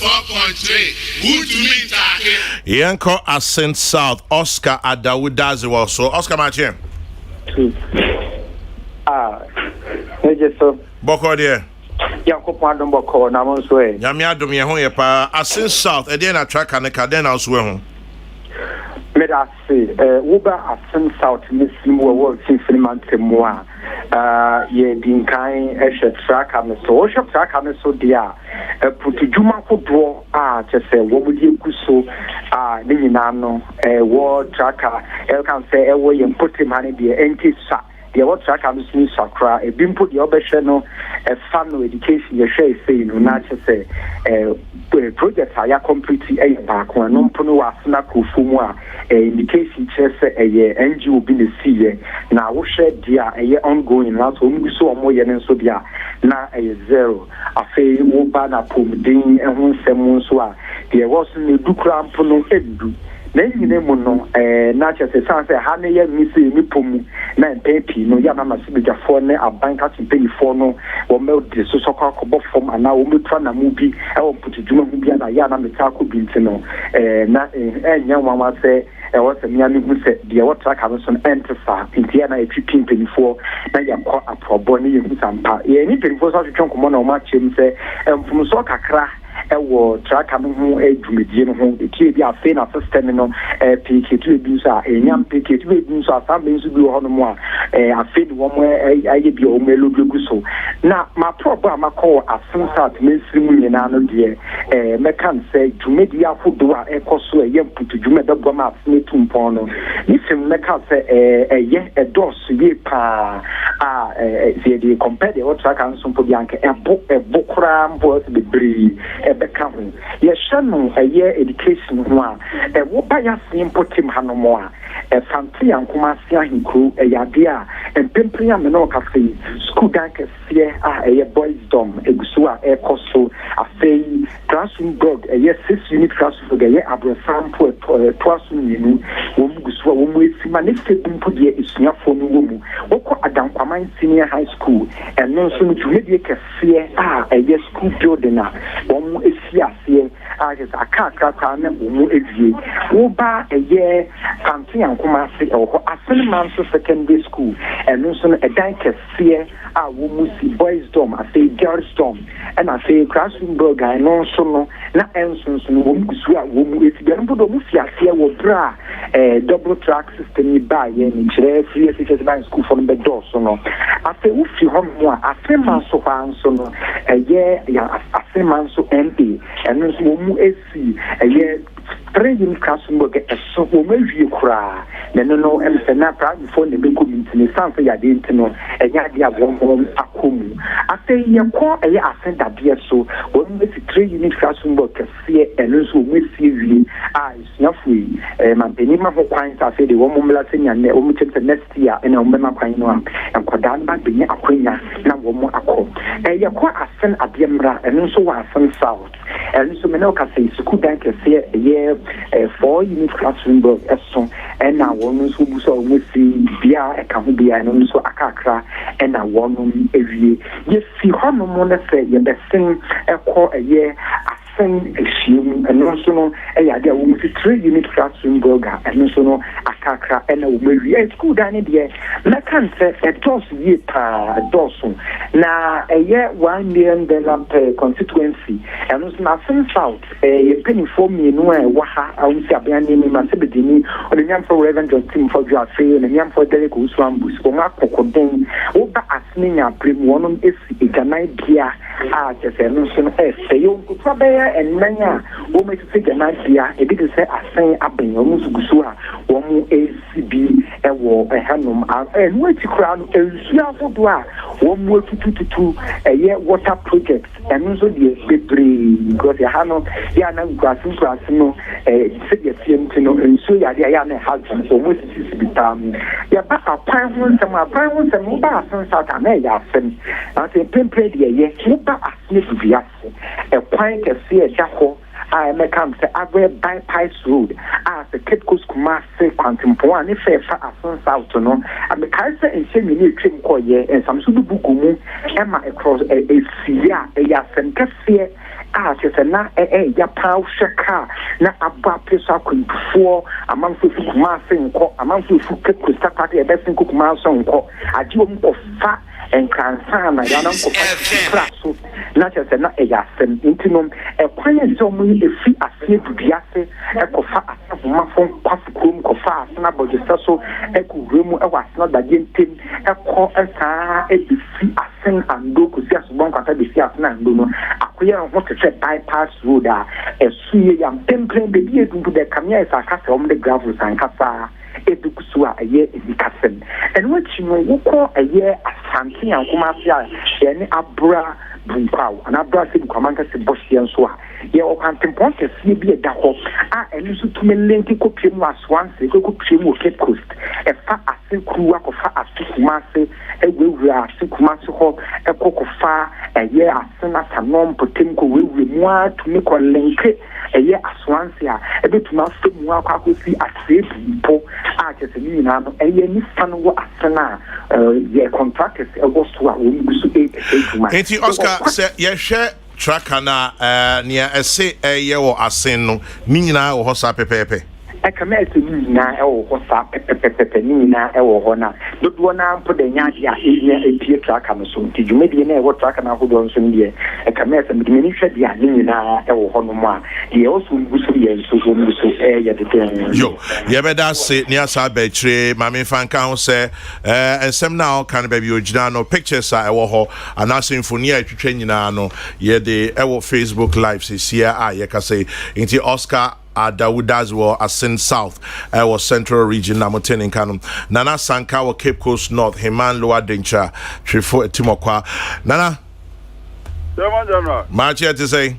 104.3. Who to me talking? Yanko Ascent South, Oscar Adawudazi was so. Oscar Machim. So. Boko dear. Yanko Pandom Boko, Namosway. Yamia Domia pa Ascent South, and then I track and a cadena elsewhere. Medasi, Uber Ascent South, Miss Moore, Symphony Mantemoa. Ye being kind, track, I'm so track, I'm so dear. Put Juma for draw, just say, what would you so? Ninano, a war tracker, El can say, away and put him money be empty sack. The what track I'm seeing Sakra, a been put the other channel, a family education, your share saying, not just say, projects are completely a back one, non pono asana kufumwa, indication chess a year, and you will be the sea. Now, we share dear a year ongoing, now so we saw more yen and so dear, now a zero. I say, Wobana Pum, Ding, and one Semonswa, there wasn't a Dukram Pono Edu. Then you know, not just a son say, Honey, Missy, Nipum, Nan Pepi, no Yama Sibija phone, a banker to pay for no, or melt the social call from, and now we try a movie. I will put it to Mubiana Yana Mitaku Bintino, and young mama say, I was a Miami who said, the water comes on Enter, Indiana, a 1524, now you are a pro bonnie in Sampa. Anything for such a chunk of money, much him say, and from Sokakra. Ewo track coming home a Jumidian home, the key be a fan of stamina, a PK to abuse, a young PK to abuse, some means to be on more, a fed one way, I give you a meloguso. Now, my problem, I call a sunset, mainstream in another year, Mecan say, to media football, a cost a young put to Jumeda Goma, Smithum Pono. If Mecan say, a dos, the compare the track and some for Bianca, a book ram was the breed. Becoming yes, Shannon, a year education one, a Wobaya simple Tim Hanomoa, a Fanti and Kumasia Hinku, a Yadia, and Pimpria Menoka Fee, school danker, a boys' dom, a Gusua, a Cosso, a Fay, classroom dog, a year 6 unit classroom, a year Abraham for Twasun, Gusua, with Manifested input year is not for Numu, Woko Adam Kwamine Senior High School, and no sooner to make a fear, a year school building. Is here, I just a car cracker, Uba a year, Fanti and Kumasi, or a months of secondary school, and also a danker fear, I will see boys' dom, I say girls' dom, and I say classroom burger, and also no, not answers, and woman, if you don't put the Musia here, will bra a double track system by any free teachers by school from the door, so no. I say, if you have more, I say, man, so far, so no, a year, I say, man, so empty, and then so AC, a year. 3 unit classroom work a so maybe cry. No, and not proud before the big community, something I didn't know, and Yadia won't accommodate. I say, you call a year, I sent that dear so, when we see 3 unit classroom work a fear, and also we see it's not free. My Benima for clients, I say the woman Latin and the omitted the next year, and I'll remember Pine and Kodan back being a queen, now one more accord. And you quite a son at Yamra, and also a son south. And so Menoka says, school bank a year. 4 unit classroom work as song, and now one who saw with the Bia, a Cambia, and also a Kakra, and a woman every year. Yes, you have no more to say, you're the same a quarter a year. Same assume and also a idea with 3 unit classroom burger and also a kakra and a maybe a school down there. I can't say a toss year per dorsum. Now a year $1 million per constituency and also nothing south a penny for me no waha I will say a band name in my Sabidini or the name for Reverend John Tim for Jaffe and the name for Derek Uswambus for Mark Cocodin over asking a prim one is it an idea. Just a notion say you could and Mania, woman to take an idea, a bit to say, I say, I've been almost Gusua, one ACB, a war, a hanum, and wait to crown, a Siafodua, 1 more to a year water project, and also the Bibri, because the Hano, Yana, Grassino, a city of Fientino, and so Yana Hudson, so what is to be done? Yeah, but our parents and my parents and Muba, South America, I say, Pimple, yes, Muba, to be a pint of fear. I may come to Agua bypass road as the Cape Coast Kumasi Quantum Point, if I found out to know, and the Kaiser and semi new trim coye and some Subukumu, Emma across a Sia, a Yasen Cassia, kyerɛ na ya paa hwɛ na aba pesa kunfo amanfo kuma se nkɔ amanfo fu keku start ya bɛsen kuma so nkɔ agye wɔn kɔfa enkransa na ya nan kɔfa so na kyerɛ na ya asɛm ntinom ɛkwan yɛ sɛ ɔmo efi asie dubiase ɛkɔfa asɛfoma fon kwafu krom kɔfa asena bɔgyesa so ɛkɔwura mu ɛwɔ asena dadeɛ ntem ɛkɔ ɛsaa efi asen ando kosi asobɔn kwata besi asena ando no akoyɛ ho tete bypass road a ɛsuye yam template bebi edundu de kamia isa kasa ɔmo de gravel san kasa eduku so a ɛyɛ edikasɛm ɛno akyi no wokɔ ɛyɛ asante yankoma ase a yɛne abra bunkwaw ana abra se bukwamanka se bɔhyɛ nso a yɛ ɔkwantempɔn kɛseɛ bi ɛda hɔ a ɛno nso tumi lenti kɔpie mu asoanse kɔpie mu Cape Coast ɛfa ase kuruwa kɔfa ase kumase ɛwurawura ase kumase hɔ ɛkɔkɔfa ɛyɛ ase na sanom potem kɔ wewure mu a tumi kɔ lenke ɛyɛ asoanse a ɛbɛtumi afɛ mu akɔ akɔsi ase bumpo a kyerɛ sɛ ne nyinaa no ɛyɛ nifa no wɔ ase na yɛ contractors ɛwɔ so a wɔn gu so ɛdwuma enti Oscar sɛ yɛhwɛ tracker na nia ɛse ɛyɛ wɔ asen no ne nyinaa wɔ hɔ saa pɛpɛɛpɛ ɛkama ɛsɛ ne nyinaa ɛwɔ hɔ saa pɛpɛpɛpɛ ne nyinaa ɛwɔ hɔ na dodoɔ na mpo da nya ade a ɛnya ɛpie tracker no so nti dwumadie na ɛwɔ tracker na ahodoɔ nso deɛ ɛkama ɛsɛ mede m'ani hwɛ deɛ ne nyinaa ɛwɔ hɔ no mu a deɛ ɔso ngu so yɛ nso ɔmu so ɛyɛ dedɛn yo yɛbɛda ase ne asa bɛkyire ma memfa nka ho sɛ ɛnsɛm no a ɔka no baabi ogyina no pictures a ɛwɔ hɔ anaasɛ mfoni a ɛtwitwa nyinaa no yɛde ɛwɔ Facebook live sesia a yɛkasa nti Oscar Adawuda's were Asin South, was Central Region, Namotene Kanum, Nana Sanka, or Cape Coast North, Heman Loa Dencha, Trifo Timokwa. Nana, much yet to say.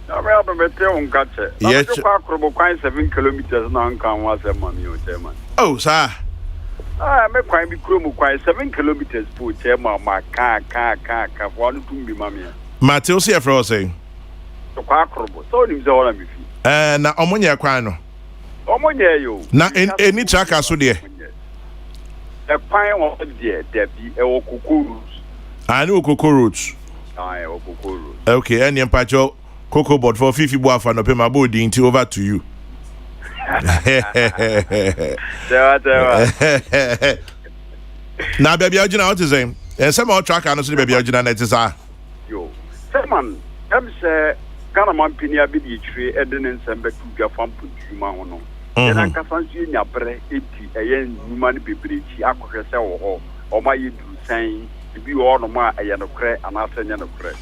Yes, 7 kilometers now. Can was a money or chairman. Oh, sir. I make quite be crew quite 7 kilometers for chairman, my car, one to be mammy. Matilda, see a frozen. So, Kokrokoo, so him all I'm na omonya kwan no omonya yo na eni tracker so de e kwan o de bi e wo Kokrokoo route ani wo Kokrokoo route e wo Kokrokoo route okay any empacho Kokrokoo board for fifi bo afa no pe ma bo di nti over to you na baby ogina what is saying some more tracker no so baby ogina na tisa yo man am say kana mampini abidi tire edene nsembe tuga fampu djuma hono na kasansu nya bre eti eye nyuma ne bebrechi akohwese wo ho o ma yeduru san bi wo no ma eye no kre anase nya no kre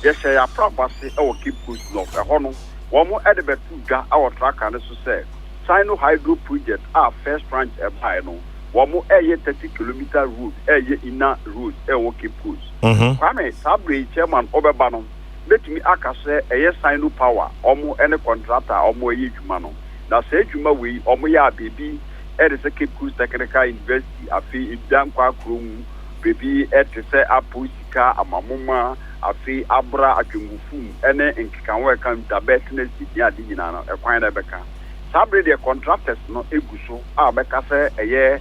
yehye ya probase e wo Cape Coast no e ho no wo mo ede betuga awo tracker ne so se Sino hydro project first branch e bai no wo mo eye 30 km road eye ina road e wo Cape Coast kwame sabre chairman obeba no let me akase eye Sino power omo ene contractor omo eye dwuma no na se dwuma we omo ya bebi e de se Cape Coast Technical University afi idan kwa krom bebi e te se aposika amamoma afi abra adwungufu ene nkikanwe kan dabetness di ade nyina no e kwan na beka sabre de contractors no eguso a beka se eye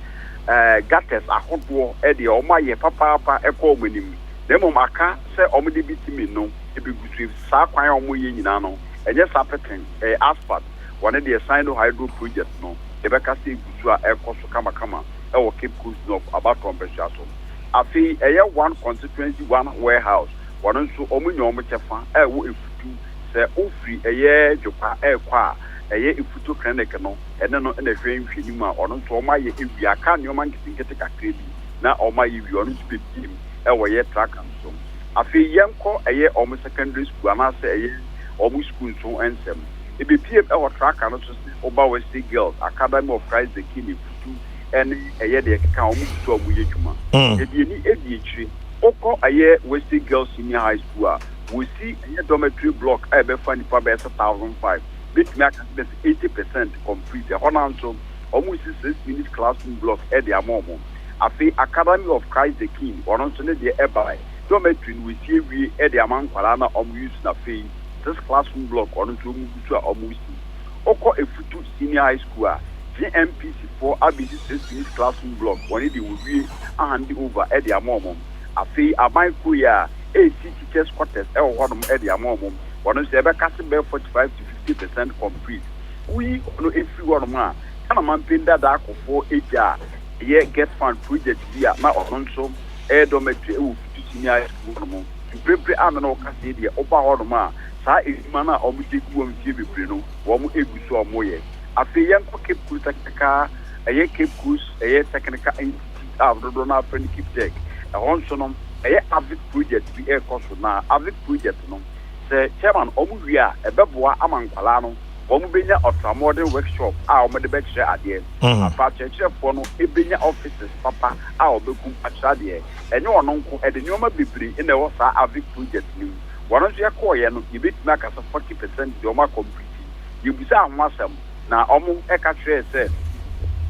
gates ahodo e de omo aye papa e ko omanim demo maka se omo de bitimi no ebigusu sa kwan omo ye nyina no enye sapeten asphalt one de Sino hydro project no ebeka se egusu a ekoso kama e wo Cape Coast North about compensation so afi eye one constituency one warehouse one nso omo nyomo chefa e wo efutu se ofri eye dwopa e kwa eye efutu clinic no ene no na hwenhwini mu a ono nso omo ye ewi aka nyoma nkete kakrebi na omo ye wi ono nso betim e wo ye track nso afi yenko eye omo secondary school anase eye omo school nso ensem ebe pm e wo track no so oba West Girls Academy of Christ the King futu ene eye de ka omo futu omo ye dwuma edi ekire oko eye West Girls Senior High School a we see eye dormitory block e be fani pa be 1005 bit me aka be 80% complete e hona nso omo si 6 minutes classroom block e de amomo afi Academy of Christ the King ono nso ne de e by dormitory we see we e de amankwala na omo use na fe this classroom block ono nso omo gutu a omo si oko efutu Senior High School a GMPC 4 ABC 6 minutes classroom block one dey we hand over e de amomo afi amaiko ya AC teachers quarters e ho no e de amomo one of the cast 45 to 50% complete. We no everyone man kind of man pin that for 8 year get fund project here now also air dormitory to senior school to prepare amano cassadia over all ma sa mana or we take one TV preno one egusu or moye a young Cape Kusaka a year Cape Kus a year technical entity out of the Donald friend keep deck a honson a year avid project we air cost now avid project no say chairman omuria a beboa among palano Omubenya of a modern workshop, our Medibextra at the end. A patch for no Ebenya offices, Papa, our Bekum Pachadia, and your uncle at the Noma Bibri in the Wasa Avic project new. One of your coin, you bit make us a 40% Doma completing. You bizarre Massam, now Omu Ekatre said,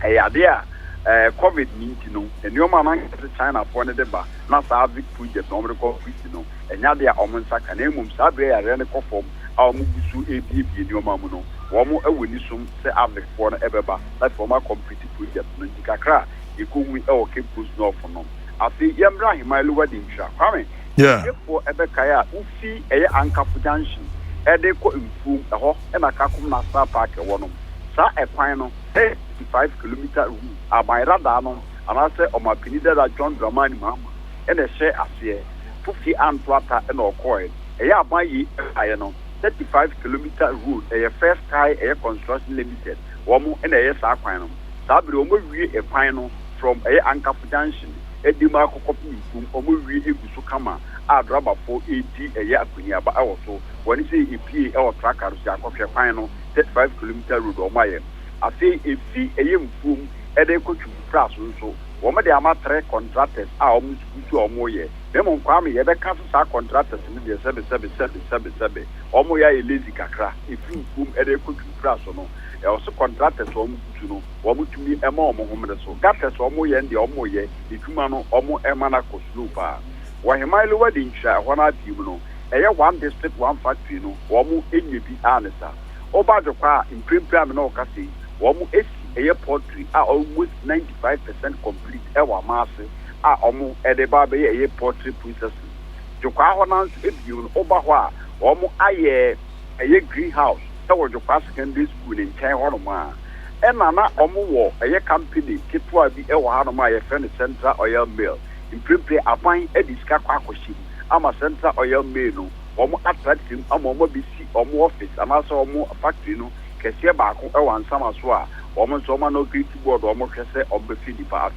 hey, idea, COVID-19, and your man China appointed the bar, not Avic project, normal completing, and Yadia Omensa Canemum Sabre, Renico form. Our Mugusu ABB in your mamuno, Womo a winnisum, say Avic for an ever, that for my completed project, Nindicacra, you could we all keep push no for no. I see Yambra, my wedding shop, coming. Yeah. For Ebekaya, who see a anchor for junction, a deco in Foom, a hawk, and a Kakum Nasa Park, a one. Sa a final, 85-kilometer route, a by Radano, and I say, on my pinida that John Dramani Mama, and a share as here, 50 and Plata and all coin. A ya by ye, I know. 35-kilometer route, a first sky air construction limited, Womo and a Saquanum. Sabri Omu a final from a anchor junction, a Dimarco copy from Omu Busukama, a rubber for 80 a year but also when you say a PA or trackers, a final 35-kilometer route or Maya. I say a fee a young foom, a day coach class also. Woman, the amateur contractors are almost good or more. Them on Kwame, ever castles are contractors in the 777. Omoya a lazy cacra, if you whom a cook class or no. Also contractors to know, Womu to me a more Mohammed so. Gatas or more and the Omoye, the Kumano, Omo Emanako Slupa. Why am I wedding share one at you know? A one district, one factory, no, Womu in you be honest. Obajoka in Primpram no Cassi, Womu a poultry are almost 95% complete. Our master are almost at the barber a poultry processing. Jokahonas if you Obawa, Omo aye a greenhouse, towards your secondary school in China. And Nana Omo a company, Kitwa be a Hanoma, a friend center oil mill. In Primpe, I find a discaquashi. I'm a center oil mill, Omo attracting a more BC, Omo office, and also Omo factory, no, Cassia Baco, or some as well. Almost no great board or more cassette of the Philippa.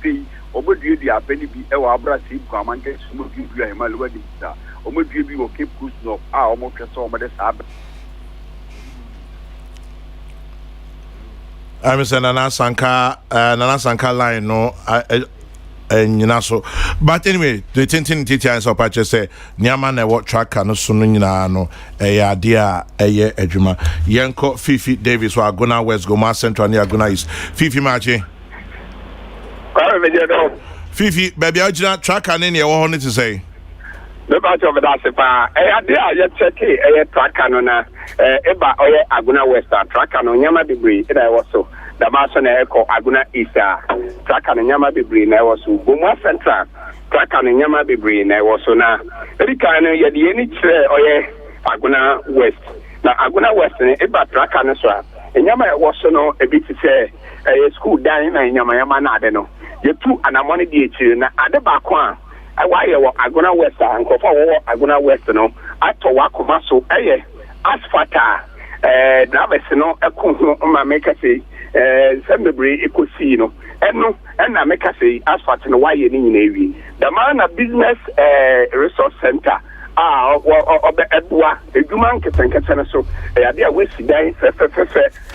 Over the penny be our Brazil, command, smoke you a malwedding star. Over you will keep goose no, almost a summer this habit. I'm saying Nana Sanka line, no, and you know so. But anyway, the tintin details of patches say, Niaman, what track and no sunina no, a idea, a year, Ejuma, Yanko, Fifi Davis, or Guna West, Goma Central, near Guna East. Fifi Marchi. Fifi, baby, I did track and any I wanted to say. The part of that, a idea, yet check a track canona, Eba, or Aguna West, track and Yama degree, and I was so. The Mason Echo Aguna Isa, track and Yama Bibri, and I was Guma Central, track and Yama Bibri, and I was so now. Ericano, yet the any or Aguna West. Now Aguna West, and Eba track and so. And Yama was so no a bit to say a school down in Yama Nadeno. You two and I'm one of the at the back one. I wire Aguna West and Kofa Aguna West, no. I to Wakumaso, asfata, Davesino, a Kuma make a say. Semebri Ecosino, and I make a say as far as why you Navy. The man a business resource center. Or the Edwa, a human can so a idea with today.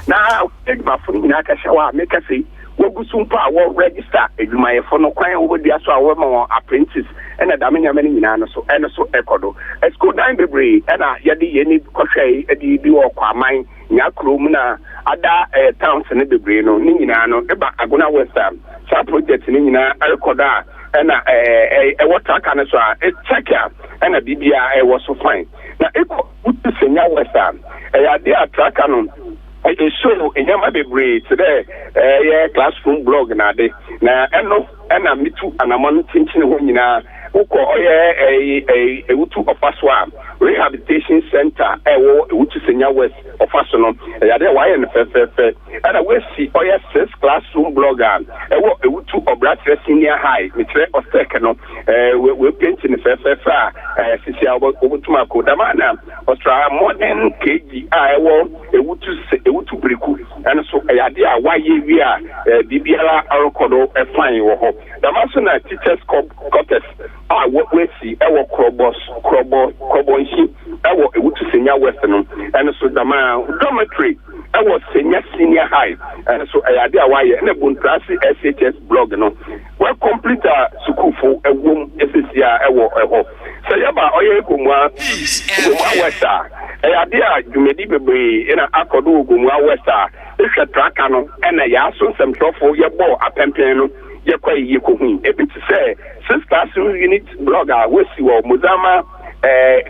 Now take my phone in Akashawa, make a say, what go soon power register if my phone or crying over the Aswa apprentice and a Damina Menina so and so Ecuador. A school dime debris and a Yadi any crochet, a DB or Quamine, Yakrumna. Other towns in the Brino, Ninano, Aguna West, some projects in Nina, Alcoda, and a water cancer, a checker, and a BBI was so fine. Now, it put the senior West, a idea track on a show in Yamabe today, a classroom blog, and a day. Now, and no, and a me too, and I'm on thinking when you know, Uko oye a Utu of Aswa Rehabilitation Center, Utu Senior West of Asono, Yade Wayan Fefe, and I will see oye 6 classroom blogger, Utu of Bradford Senior High, Mitre of Second, we're painting the Fefe, Sisia Utumako, Damana, Ostra modern KG, I will Utu Briku, and so Yade, why we are Bibiala Arokodo, a fine war. Damasona teachers contest. What we see, our Crobonshi, our Utu Senior Western, and so the man, dormitory, our senior high, and so I idea why and a Buntrasi SHS blog, no. Well, complete Sukufu, a womb, SCR, so Yaba, Oye Gumwa, Westa, a idea you may be in a Akodu Gumwa Westa, it's a trackano, and a yasun some truffle, your bow, a pempeno. Ebi to say 6 classroom unit blogger we see Mozama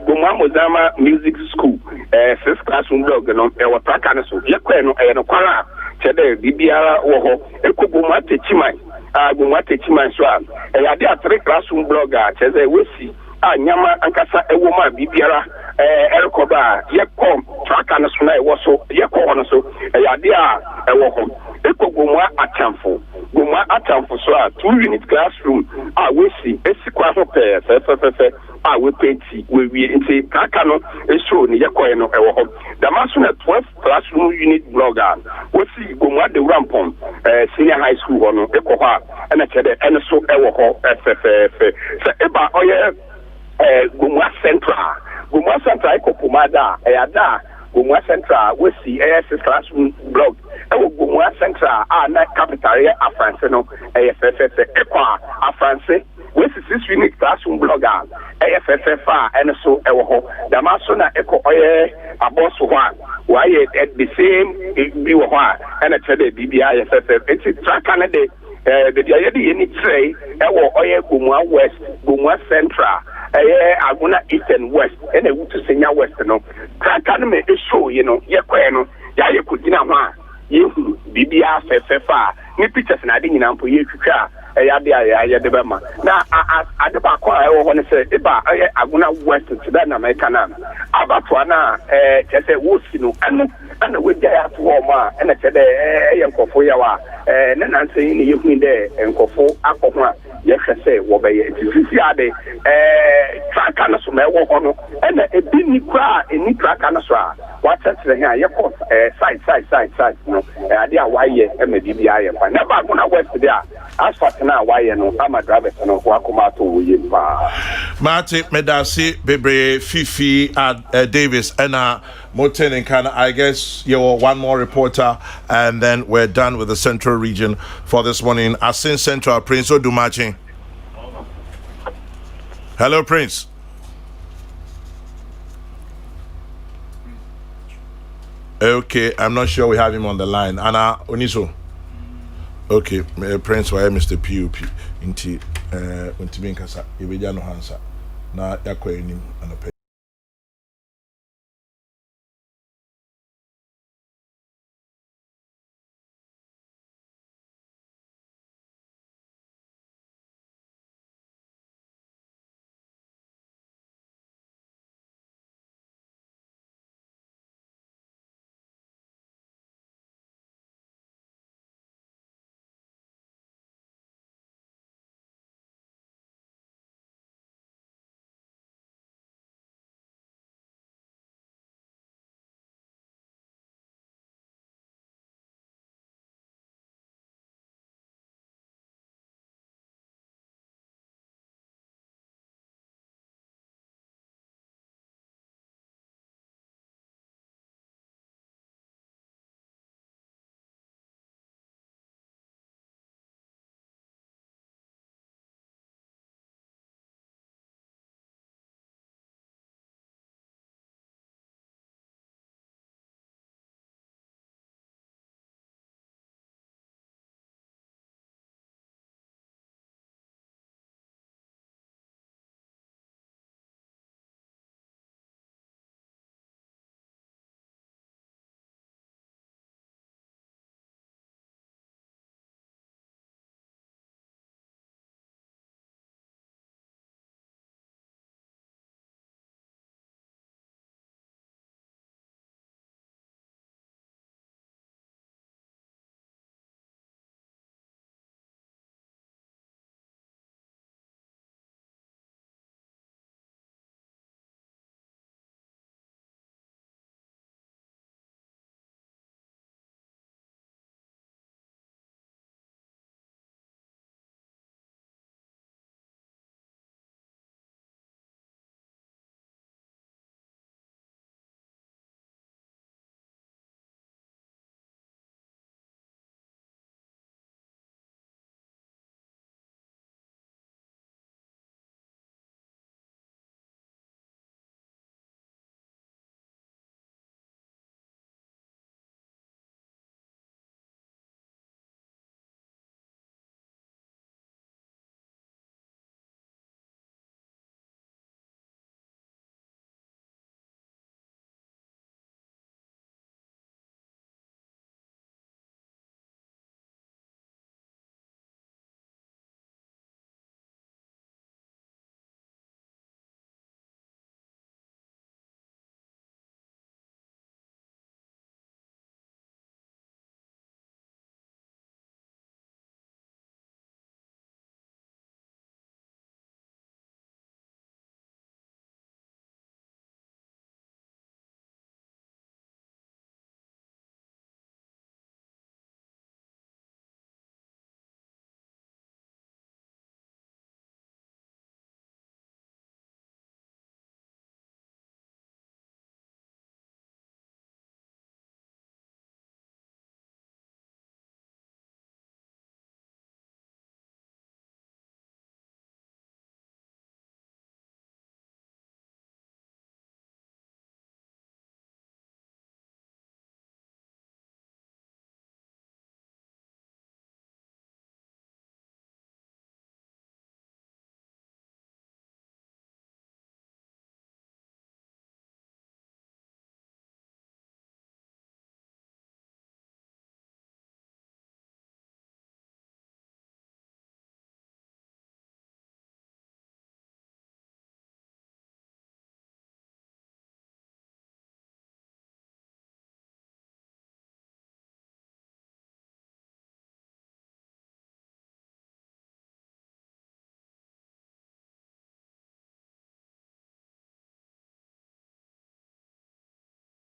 Mozama Music School 6 classroom blog no e wata kan so yekwa no e no kwara chede bibiara wo ho ekogoma techimai goma techimai so ya dey 3 classroom blogger cheze we see anyama ankasa ewoma bibiara erkoba yekom tracker no so na e wo so yekọ no so ya dey ewo ho ekogoma atamfo Goma atamfo so 2 unit classroom we see esikwa ho pe fe we penti we nti kaka no show ni yekoye no ewo ho damaso na 12 classroom unit blogger we see Goma de rampom senior high school no ekọ ho a na chede ene so ewo ho fe so eba oye Goma central ekopomada eyada Goma Central, we see ASS classroom blog. Goma Central, na capital here, a France, no, AFFF, Equa, a France, we see 6 unit classroom blogger, AFFF, and so, Damasona Eco, a boss one, why at the same, be one, and a trade BBIFF, it's a track Canada. The idea you need to say, Goma West, Goma Central. Aguna East and West, and a Wutu Senior West, no. Can make a show, Yaqueno, Yaya Kudina, you, BBA, Fefa, ni pictures and I didn't know you Yadea Debama. Now, at the back, I want to say, Eba, Aguna West to that American Abatwana, just a Wusino, and with the warmer, and I said, Yankofoyawa, and then I'm saying you there, and Kofo, Akoma. Yes, I say, what by it is Yade, Trackana Sumo, and a bini cry in Nitracanasra. What's that here? Your course, side, no, idea why ye, and maybe I am. Never gonna west there. As for now, why you know, I'm a driver, no, Wakumato, Marty Medasi, Bebre, Fifi, Davis, and Moten and Kana. I guess you're one more reporter, and then we're done with the central region for this morning. Asin Central, Prince Odumachi. Hello, Prince. Okay, I'm not sure we have him on the line. Anna Oniso. Okay, Prince, why Mr. PUP? Inti, Untibinkasa, Ibijano Hansa. Na yakwe ni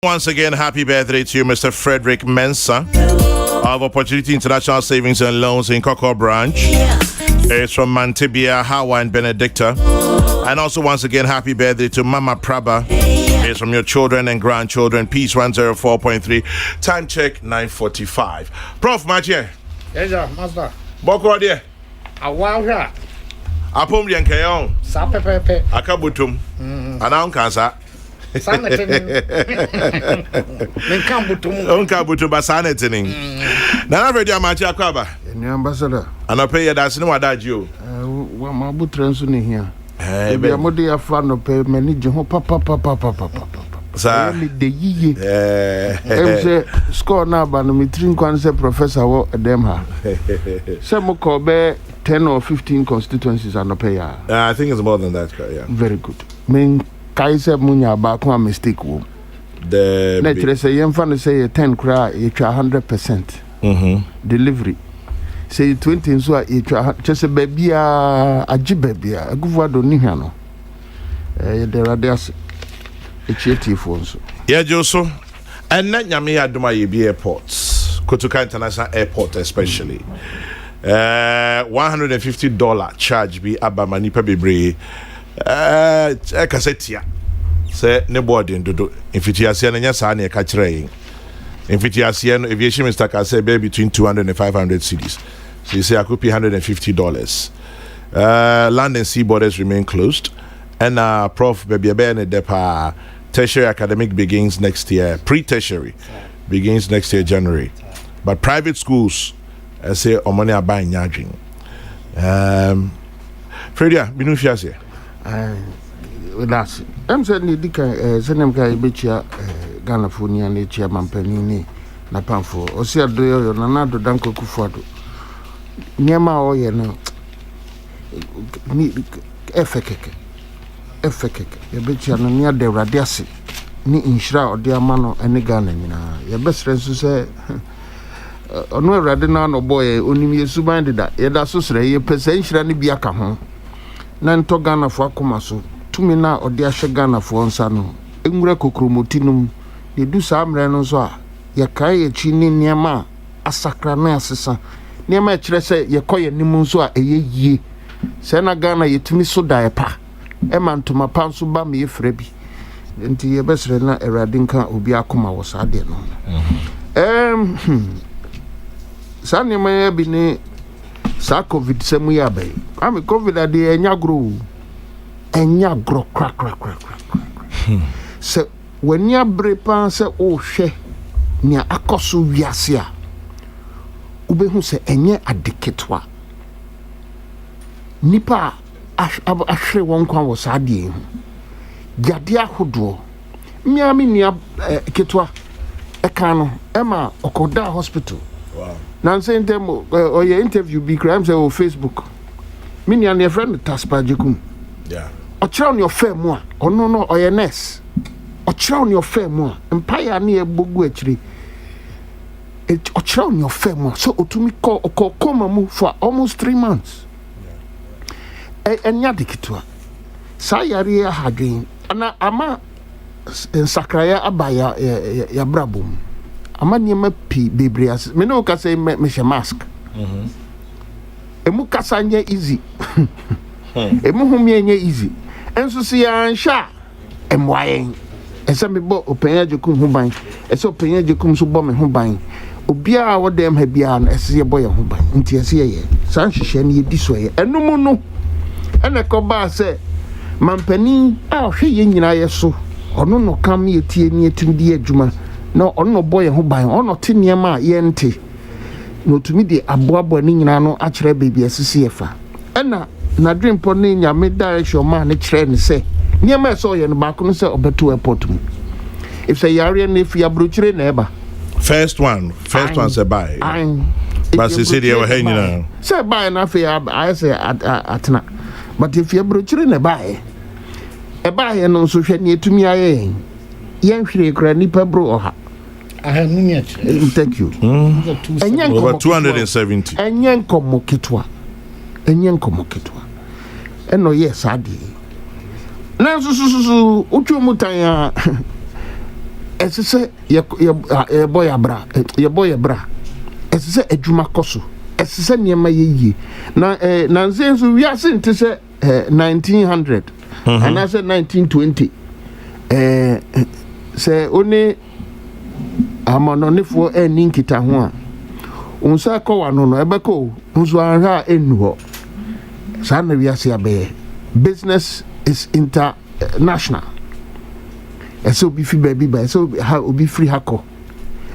Once again, happy birthday to you, Mr. Frederick Mensah of Opportunity International Savings and Loans in Kokrokoo branch. It's from Mantibia, Hawa, and Benedicta. And also, once again, happy birthday to Mama Praba. It's from your children and grandchildren. Peace 104.3. Time check 9:45. Prof, Machi. Yes, sir, master. Boko dear. Awaja. Apom Yankayon. Sapepe. Akabutum. Anaun Kansa. Nkambutum basanetening. Nana radio Machi Akaba. Any ambassador. And I pay you that's no adagio. My butranson here. Be a modia fan of pay many papa. Sir, the ye. Score now, but me drink one say professor what them ha. Some call 10 or 15 constituencies are no pay. I think it's more than that, yeah. Very good. Mean Kaisa Munya back one mistake. The nature say young fan say 10 cry, it's 100% delivery. Say 20 so just a baby a baby a good word on Nihano. There are there's a cheaty phones. Yeah, Joso. And not Yamia do my airports, Kotuka International Airport, especially. $150 charge be Abamani Pebibre. Cassetia. Say nobody do. If it is an yasani catch rain. If it is an aviation Mr. Casse between 200 and 500 cities. So you say I could pay $150. Land and sea borders remain closed. And Prof. Baby Ben Depa tertiary academic begins next year. Pre-tertiary begins next year, January. But private schools, I say, money are buying yajing. Fredia, Binu Fiase. That's I'm certainly Senem Bicha Ghana Funia Nature Mampenini Napanfo. Osia do Nanado Danko Kufado. Nyama oye no ni efekeke ye betia no nia de radiase ni inshira ode amano ene Ghana nyina ye besre nso se ono rade na no boy onim yesu band da ye da so sre ye pese inshira ne bia ka ho na nto Ghana fo akoma so tumi na ode ahwe Ghana fo nsa no enwura kokromotinum ye du sa amre no so a ye kai ye chi ni niama asakra na asesa Niema chere se ye koye nimu nso a eye yie se na Ghana yetumi so da epa e ma ntoma pa nso ba me yefra bi nti ye besre na erade nka obi akoma wo sa de no sa niema ye bi ne sa covid semu ya bai am covid ade enya gro kra se wani abre pa se o hwe nia akoso wiase a ubehu se enye adeketwa nipa ahwe won kwa wo saade hu gade ahodo miami nia ketwa eka no ema okoda hospital wow nanse ntemo oye interview bi crime say o Facebook minia ne friend taspajikum yeah ochira on your fame a ono no oye nurse ochira on your fame a empire na ebogu akiri on your firm, so to me call for almost 3 months. And Yadikitwa Sayaria Hagin, and Ama Sakraya Abaya Yabrabum. Amania P. Bibrias, Menoka say, Mesha Mask. Emukasanya easy. Emuhumia easy. And so see and sha. And why? And some people open Yakum Humbine, and so Penya Jakum Subom Humbine. Obia wo dem ha bia na ese ye boy ho ban nti ese ye san hwehwe ne yedi so ye enum no ene ko ba se mampani a hwe ye nyina ye so ono no kam ye tie ni etumdi adwuma na ono boy ho ban ono te niam a ye nte no tumi de aboabo ni nyina no a kire bebia sisi ye fa ena na dream po ni nyame direction ma ne kire ne se niam e so ye no ba ko no se obeto airport mu if say yare na fi abrochire na eba First one say bye. But she said you were hanging now. Say bye na fe I say atna. But if you brochire na bye. E bye no so hwe ne etumi aye. Yen hwire kra nipa bro oha. Thank you. Over 270. Enyen komo ketwa. Eno yes adi. Na so utwo mutan ya ɛsɛ ye boy abra ɛsɛ adwuma kɔso ɛsɛ nneɛma yɛyie na nze nso wi ase nte sɛ 1900 and I said 1920 sɛ one amanonefo ɛni nkita ho a unsa kɔ wano no ɛbɛkɔ nso anha enu hɔ saa na wi ase abɛyɛ business is international ɛsɛ obi fi baabi ba ɛsɛ obi free hakɔ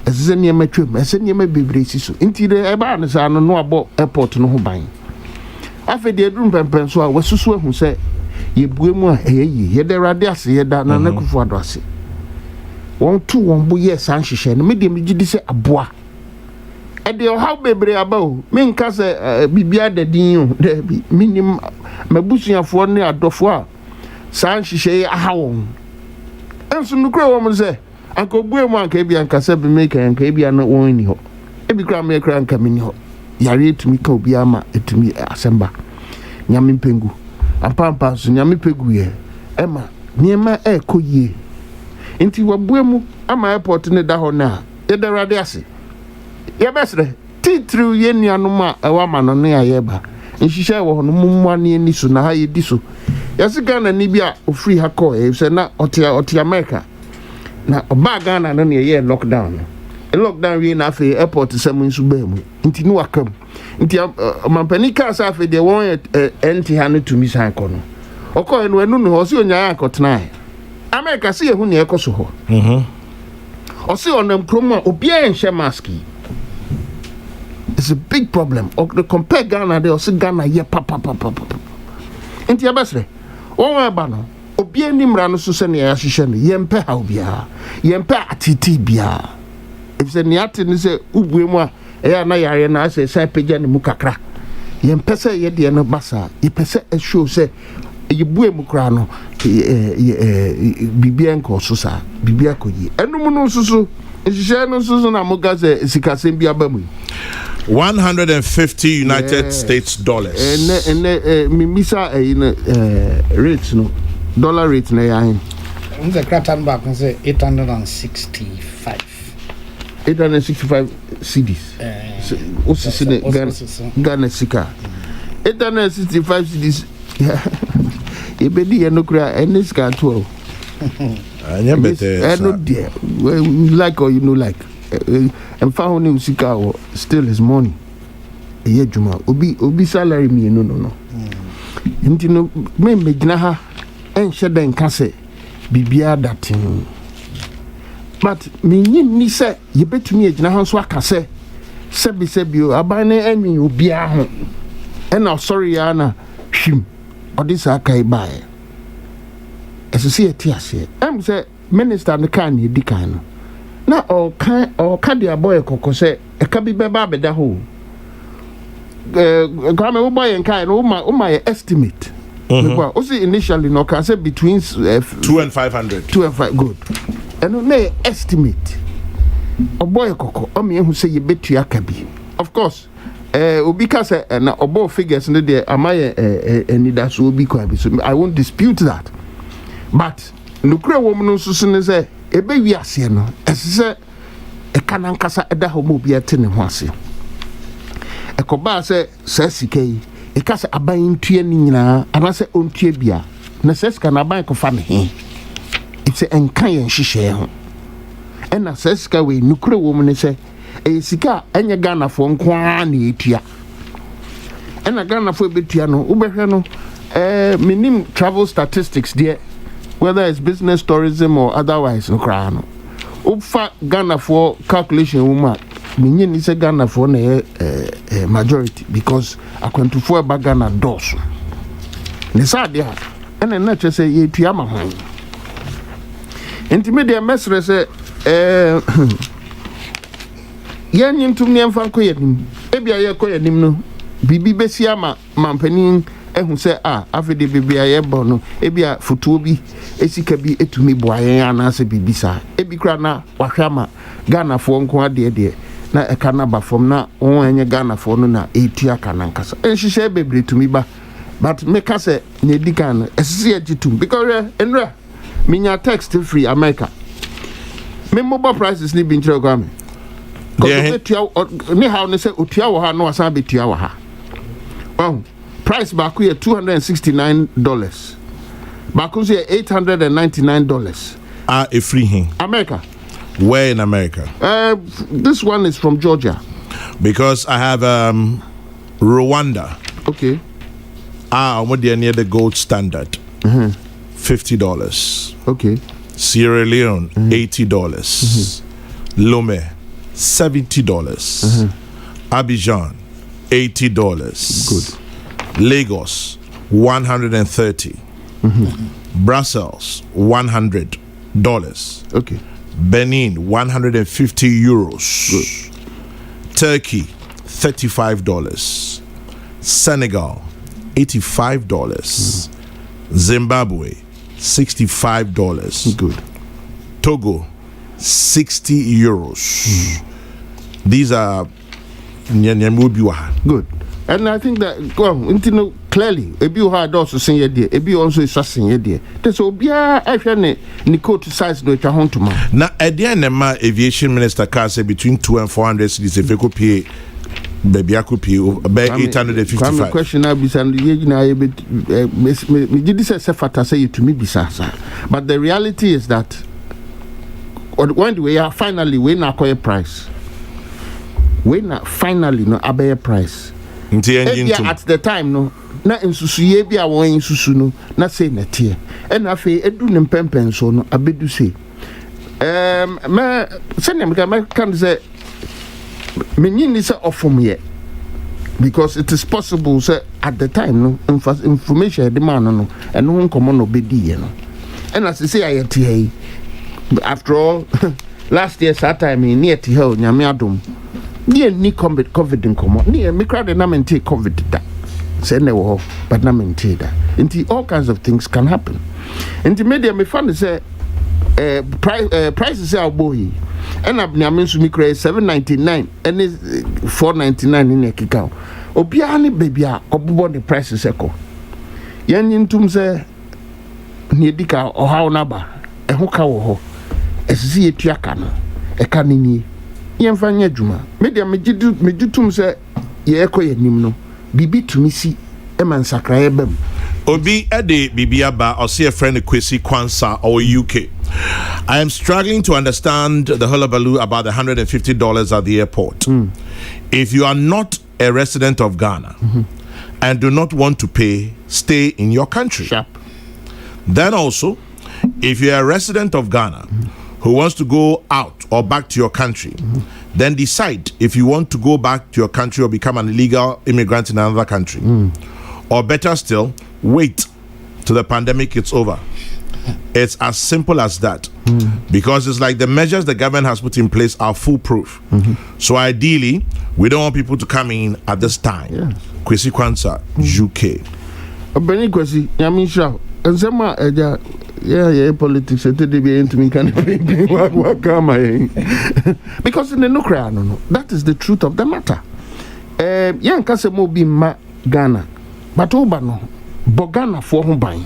ɛsɛ nneɛma twam ɛsɛ nneɛma bebree si so nti de ɛbaa no saa no abɔ airport no ho ban afɛ de aduru pɛmpɛn so a wasusu ahu sɛ yɛbue mu a ɛyɛ yi yɛda rade ase yɛda na nakufo ado ase wɔn tu wɔn bo yɛ san hyehyɛ no media me gidi sɛ aboa ɛde ɔhaw bebree aba o menka sɛ bibia da din o da bi minim mabusuafoɔ ne adɔfo a san hyehyɛ aha wɔn enso nukura wɔn sɛ anka obue mu anka bia anka sɛ be make anka bia na wɔn ni hɔ ebi kra me kra anka me ni hɔ yare etumi ka obi ama etumi asemba nyame mpengu ampampa so nyame pegu ye ema niema ekoyie nti wabue mu ama airport ne da hɔ na yɛdarade ase yɛbɛsrɛ titru ye nuanom a ɛwa ma no ne ayɛba nhyehyɛ wɔ hɔ no mumwa ne ani so na ha yɛdi so yɛse Ghana ni bi a ofiri ha kɔ sɛ na ɔte America na ɔba Ghana no ne yɛ lockdown lockdown we na afei airport sɛm nso ba mu nti no wakam nti mampani ka sa afei de wɔn enti ha no tumi san kɔ no ɔkɔ no enu no ɔse onyaa akɔtena America se yehu ne ɛkɔ so hɔ ɔse ɔnam krom a obi ɛnhyɛ mask. It's a big problem. The compare Ghana de ɔse Ghana yɛ papa nti abɛsrɛ wɔn aba no obi anim ra no so sɛ ne yɛahyehyɛ no yɛmpɛ ha obiara yɛmpɛ atiti biara if sɛ ne ate ne sɛ ubue mu a ɛyɛ na yare na asɛ sɛ pagya ne mu kakra yɛmpɛ sɛ yɛdeɛ no basa yɛpɛ sɛ ɛhyew sɛ yɛbue mu kra no bibia nkɔ so saa bibia kɔyi ɛnum no nso nhyehyɛ no nso na moga sɛ sikasɛm bi aba mu 150 United States dollars. And mimisa rates no dollar rate na yahin. The cratan back and say 865. 865 cedis. What's Ghana sika? 865 cedis. Ebedi enokra any scan 12. Anya better. I know dear. You like or you no like. And found him sika still his money. Eye juma obi salary me no. Nti no me megina ha enhye den ka se bibia datin. But me ni se ye betumi agina ha so aka se sebi aban na anwi obi a ho. E na sorry ya na hwim odisa kai bae. Esese eti ase. Em se minister ne kan ne di kan no. Na o kan dia boy kokko se e ka bi beba beda ho. Grandma wo boy nkai no my estimate. Because also initially no can say between 2 and 500. 2 and 5 good. And no estimate. O boy kokko o me hu say ye betua ka bi. Of course, obi ka say na obo figures no there amaye any that so obi kwa bi. So I won't dispute that. But nukure wo mu no so ne say ebe wi ase no ese e kana nkasa eda ho mo bi ate ne ho ase. Ekoba se sika yi e ka se aban ntue ni nyina ana se ontue bia na se sika na aban ko fa me he ite enka ye nhihye ho ena se sika we nukure wo mu ne se e sika enye Ghana fo nko a na etua ena Ghana fo betua no ubehwe no minim travel statistics there whether it's business tourism or otherwise okra no ufa Ghana for calculation woman minye ni se Ghana for na majority because akwantufo eba Ghana doso ne sade ha ena na che se ye tua ma hwan enti me de mesre se ye nyim tum ne mfa ko yanim ebia ye ko yanim no bibi besi ama mampanin ehu se afede bibia ye bo no ebia futuo bi esika bi etumi boayen anase bibisa ebi kra na wahwama Ghana fo nko ade na ekana ba from na won enye Ghana fo no na etia kana nkasa enhihye bebre tumi ba but me ka se ne dikan esisi agitum because enra minya text free America me mobile prices ni bi nkyerɛ kwa me ne how ne sɛ otua wɔ ha no asan betua wɔ ha oh price baako yɛ $269 baako nso yɛ $899 a free hin America. Where in America? This one is from Georgia. Because I have Rwanda. Okay. What they near the gold standard. $50. Okay. Sierra Leone, $80. Lome, $70. Abidjan, $80. Good. Lagos, $130. Brussels, $100. Okay. Benin, €150. Good. Turkey, $35. Senegal, $85. Zimbabwe, $65. Good. Togo, €60. These are good. And I think that clearly, ebi o had also seen ye ebi also is saying ye. So bia ehwe ne coat size no twa honto ma. Na ma aviation minister car say between 200 and 400 cities if you could pay baby akupi about 855. Come question na bisa ye na ye me did say fata say to me bisa sa. But the reality is that when we are finally we na acquire price. We na finally no abaya price. At the time no na nsusu ye bia won nsusu no na say na tie and afi edu ne pempen so no abedu say me send me can say me ni say ofom ye because it is possible say at the time no information the man no and no nkomo no bedi ye no and as say ayetie after all last year that time in near to hell nyame adom near ni covid nkomo near me crowd na mente covid da say ne wo but na mente da nti all kinds of things can happen nti media me fan say prices are boy and nyame nso me credit $799 and $499 in ekika obia ne baby a obobo the prices eko yan ntum say ne dika ohaw na ba eho ka wo ho esisi etuaka no eka ni yemfa nya dwuma media megitum say ye ekoye nim no bibi tumi si e man sakraye bam obi ede bibia ba or see a friend Kwesi Kwansa or UK. I am struggling to understand the hullabaloo about the $150 at the airport. If you are not a resident of Ghana and do not want to pay, stay in your country. Sharp. Then also, if you are a resident of Ghana who wants to go out or back to your country, then decide if you want to go back to your country or become an illegal immigrant in another country. Or better still, wait till the pandemic is over. It's as simple as that. Because it's like the measures the government has put in place are foolproof. So ideally, we don't want people to come in at this time. Yes. Kwesi Kwansa, UK. Beni Kwesi, Yamisha, Zema Eja, yeah, politics, and today be into me can because in the Nuclear, no, that is the truth of the matter. Yan Kasemo be ma Ghana, but Obano, Bogana for home buying.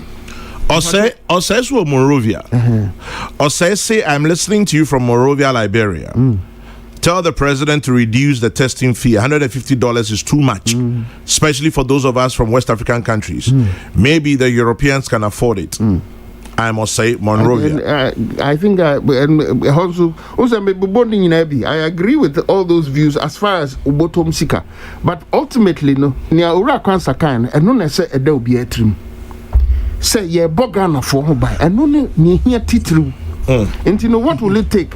Or say so Morovia. Or say I'm listening to you from Morovia, Liberia. Tell the president to reduce the testing fee. $150 is too much, especially for those of us from West African countries. Maybe the Europeans can afford it. I must say, Monrovia. I think I agree with all those views as far as Ubotom Sika. But ultimately, no, near Ura Kwansakan, and no, say a del be a trim. Say, yeah, Bogana for who buy, and no, near here titru. And you know what will it take?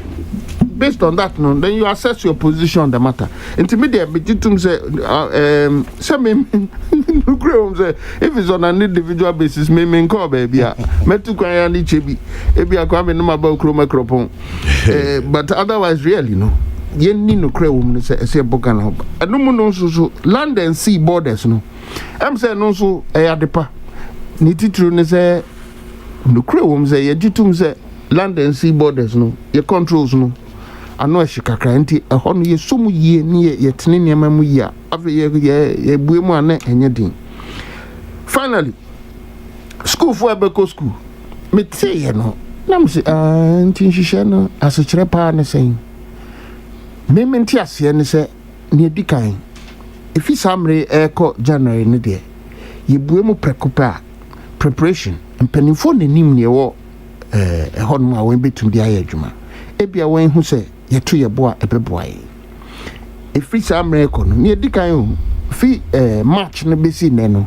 Based on that, no, then you assess your position on the matter. Intermediate, but you say, if it's on an individual basis, me call baby. Metukwayani chebi, ebi akwame no mabau kroma kropon. But otherwise, really, no. Yen ni no kre woman say Bogana hoba. And no no so land and sea borders, no. I'm saying no so adepa. Niti true ne say no kre woman say ye jitum say land and sea borders, no. Ye controls, no. Ano shikakra nti ehɔ no ye somu yie ne ye tene nneɛma mu yie afi ye bue mu ana enye din. Finally, school for ebeko school me tie ye no Nam say ntinhihye no asokyerɛ paa ne sɛn mementi aseɛ ne sɛ ne dikan efi samre ɛkɔ January ne de yebue mu prekopa preparation mpanimfo nanim ne ɛwɔ ɛhɔ no a wɔn betumi de ayɛ adwuma ebia wɔn hu sɛ yɛto yɛboa ɛbɛboa yɛ efi samre ɛkɔ no ne dikan o fi March no besi ne no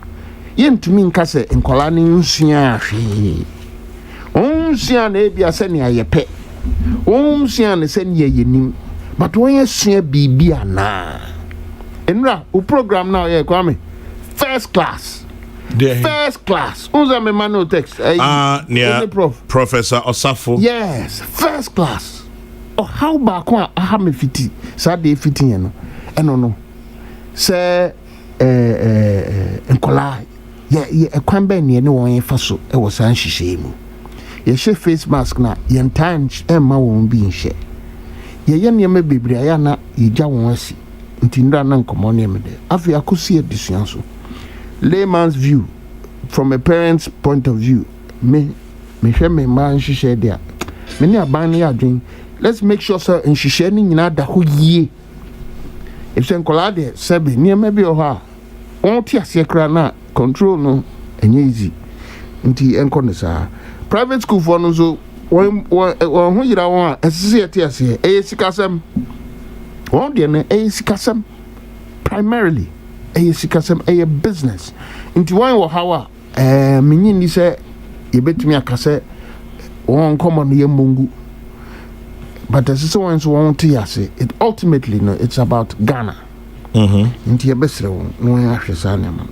yɛntumi nka sɛ nkɔla ne nsua ahwee onsua na ebia sɛ ne ayɛpɛ onsua ne sɛ ne yɛnim but when you see bibi ana enra o program now yeah kwame first class unza me mano text near Professor Osafo yes first class oh how ba ko aha me fiti sa de fiti no eno no se enkola ye ekwan ba ne won yefa so e wo san hihye mu ye she face mask na ye ntanch e ma won bi nhye ye nneema bebre aya na yegya won asi ntinra na nkomo ne mede afi akosi edisuan so layman's view from a parent's point of view me hwe me man hihye dia me ne aban ne adwen let's make sure so nhihye ni nyina da ho yie if sen kolade sebe nneema bi o ha on ti ase kra na control no enye easy nti enko ne sa private school for no so won ho yira won asisi eti ase sikasem won de na sikasem primarily sikasem business nti won wo hawa menyi ni se yebetumi akase won komo no yemongu but asisi won so won ti ase it ultimately no it's about Ghana nti yebesre won no ahwe sa na ma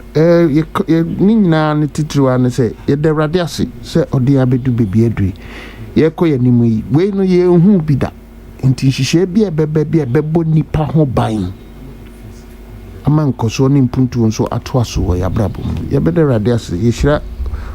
ni nyina ne titiriwa ne se yede rade ase se ode abedu bebi adui yeko yanimu yi we no ye hu bi da nti hihye bia bebo nipa ho ban amankoso ni mpuntu nso atoaso wo yabrabo ye bede rade ase ye hira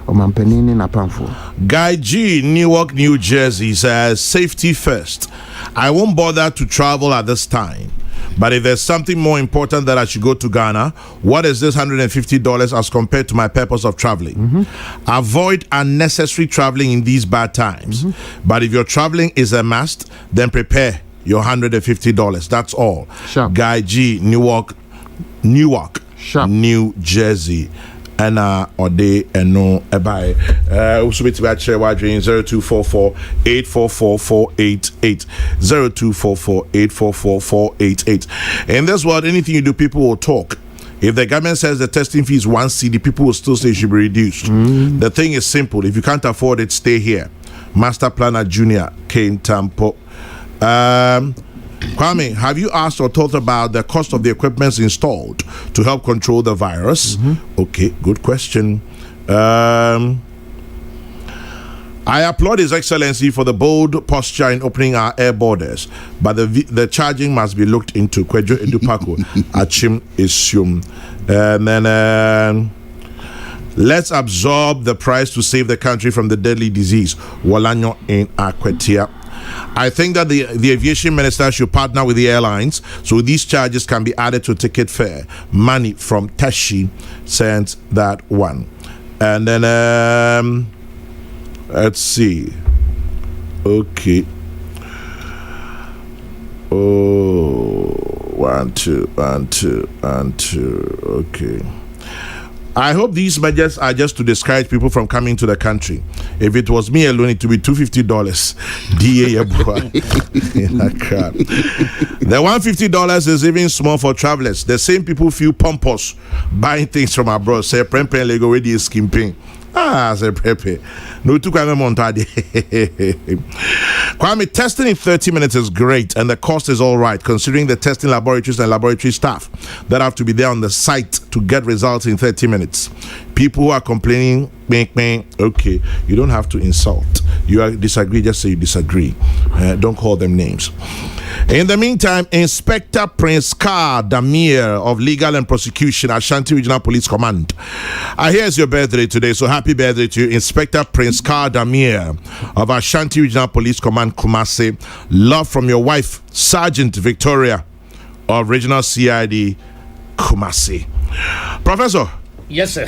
omampanini na pamfo. Guy G, Newark, New Jersey says safety first. I won't bother to travel at this time. But if there's something more important that I should go to Ghana, what is this $150 as compared to my purpose of traveling? Avoid unnecessary traveling in these bad times. But if your traveling is a must, then prepare your $150. That's all. Sharp. Guy G, Newark, Sharp. New Jersey. And Ode no ebai also bit about share wadrin 0244-844-488 0244-844-488. In this world, anything you do, people will talk. If the government says the testing fee is 1 cedi, people will still say it should be reduced. The thing is simple. If you can't afford it, stay here. Master Planner Junior Kane Tampo. Kwame, have you asked or thought about the cost of the equipment installed to help control the virus? Okay, good question. I applaud His Excellency for the bold posture in opening our air borders, but the charging must be looked into. Kwejo Edupako, Achim Isium. And then let's absorb the price to save the country from the deadly disease. Walanyo in Akwetia. I think that the aviation minister should partner with the airlines so these charges can be added to ticket fare. Money from Tashi sent that one. And then let's see. Okay. Oh, 1 2 1 2 1 2. Okay. I hope these measures are just to discourage people from coming to the country. If it was me alone, it would be $250. DA crap. The $150 is even small for travelers. The same people feel pompous buying things from abroad. Say, Prempen Lego already is skimping. Say Prepe. No, to Kwame Montade. Kwame, testing in 30 minutes is great, and the cost is all right, considering the testing laboratories and laboratory staff that have to be there on the site to get results in 30 minutes. People who are complaining, okay, you don't have to insult. You disagree, just say you disagree. Don't call them names. In the meantime, Inspector Prince Carr Damir of Legal and Prosecution at Ashanti Regional Police Command. Here's your birthday today, so happy birthday to you, Inspector Prince Carr Damir of Ashanti Regional Police Command, Kumasi. Love from your wife, Sergeant Victoria of Regional CID, Kumasi. Professor. Yes, sir.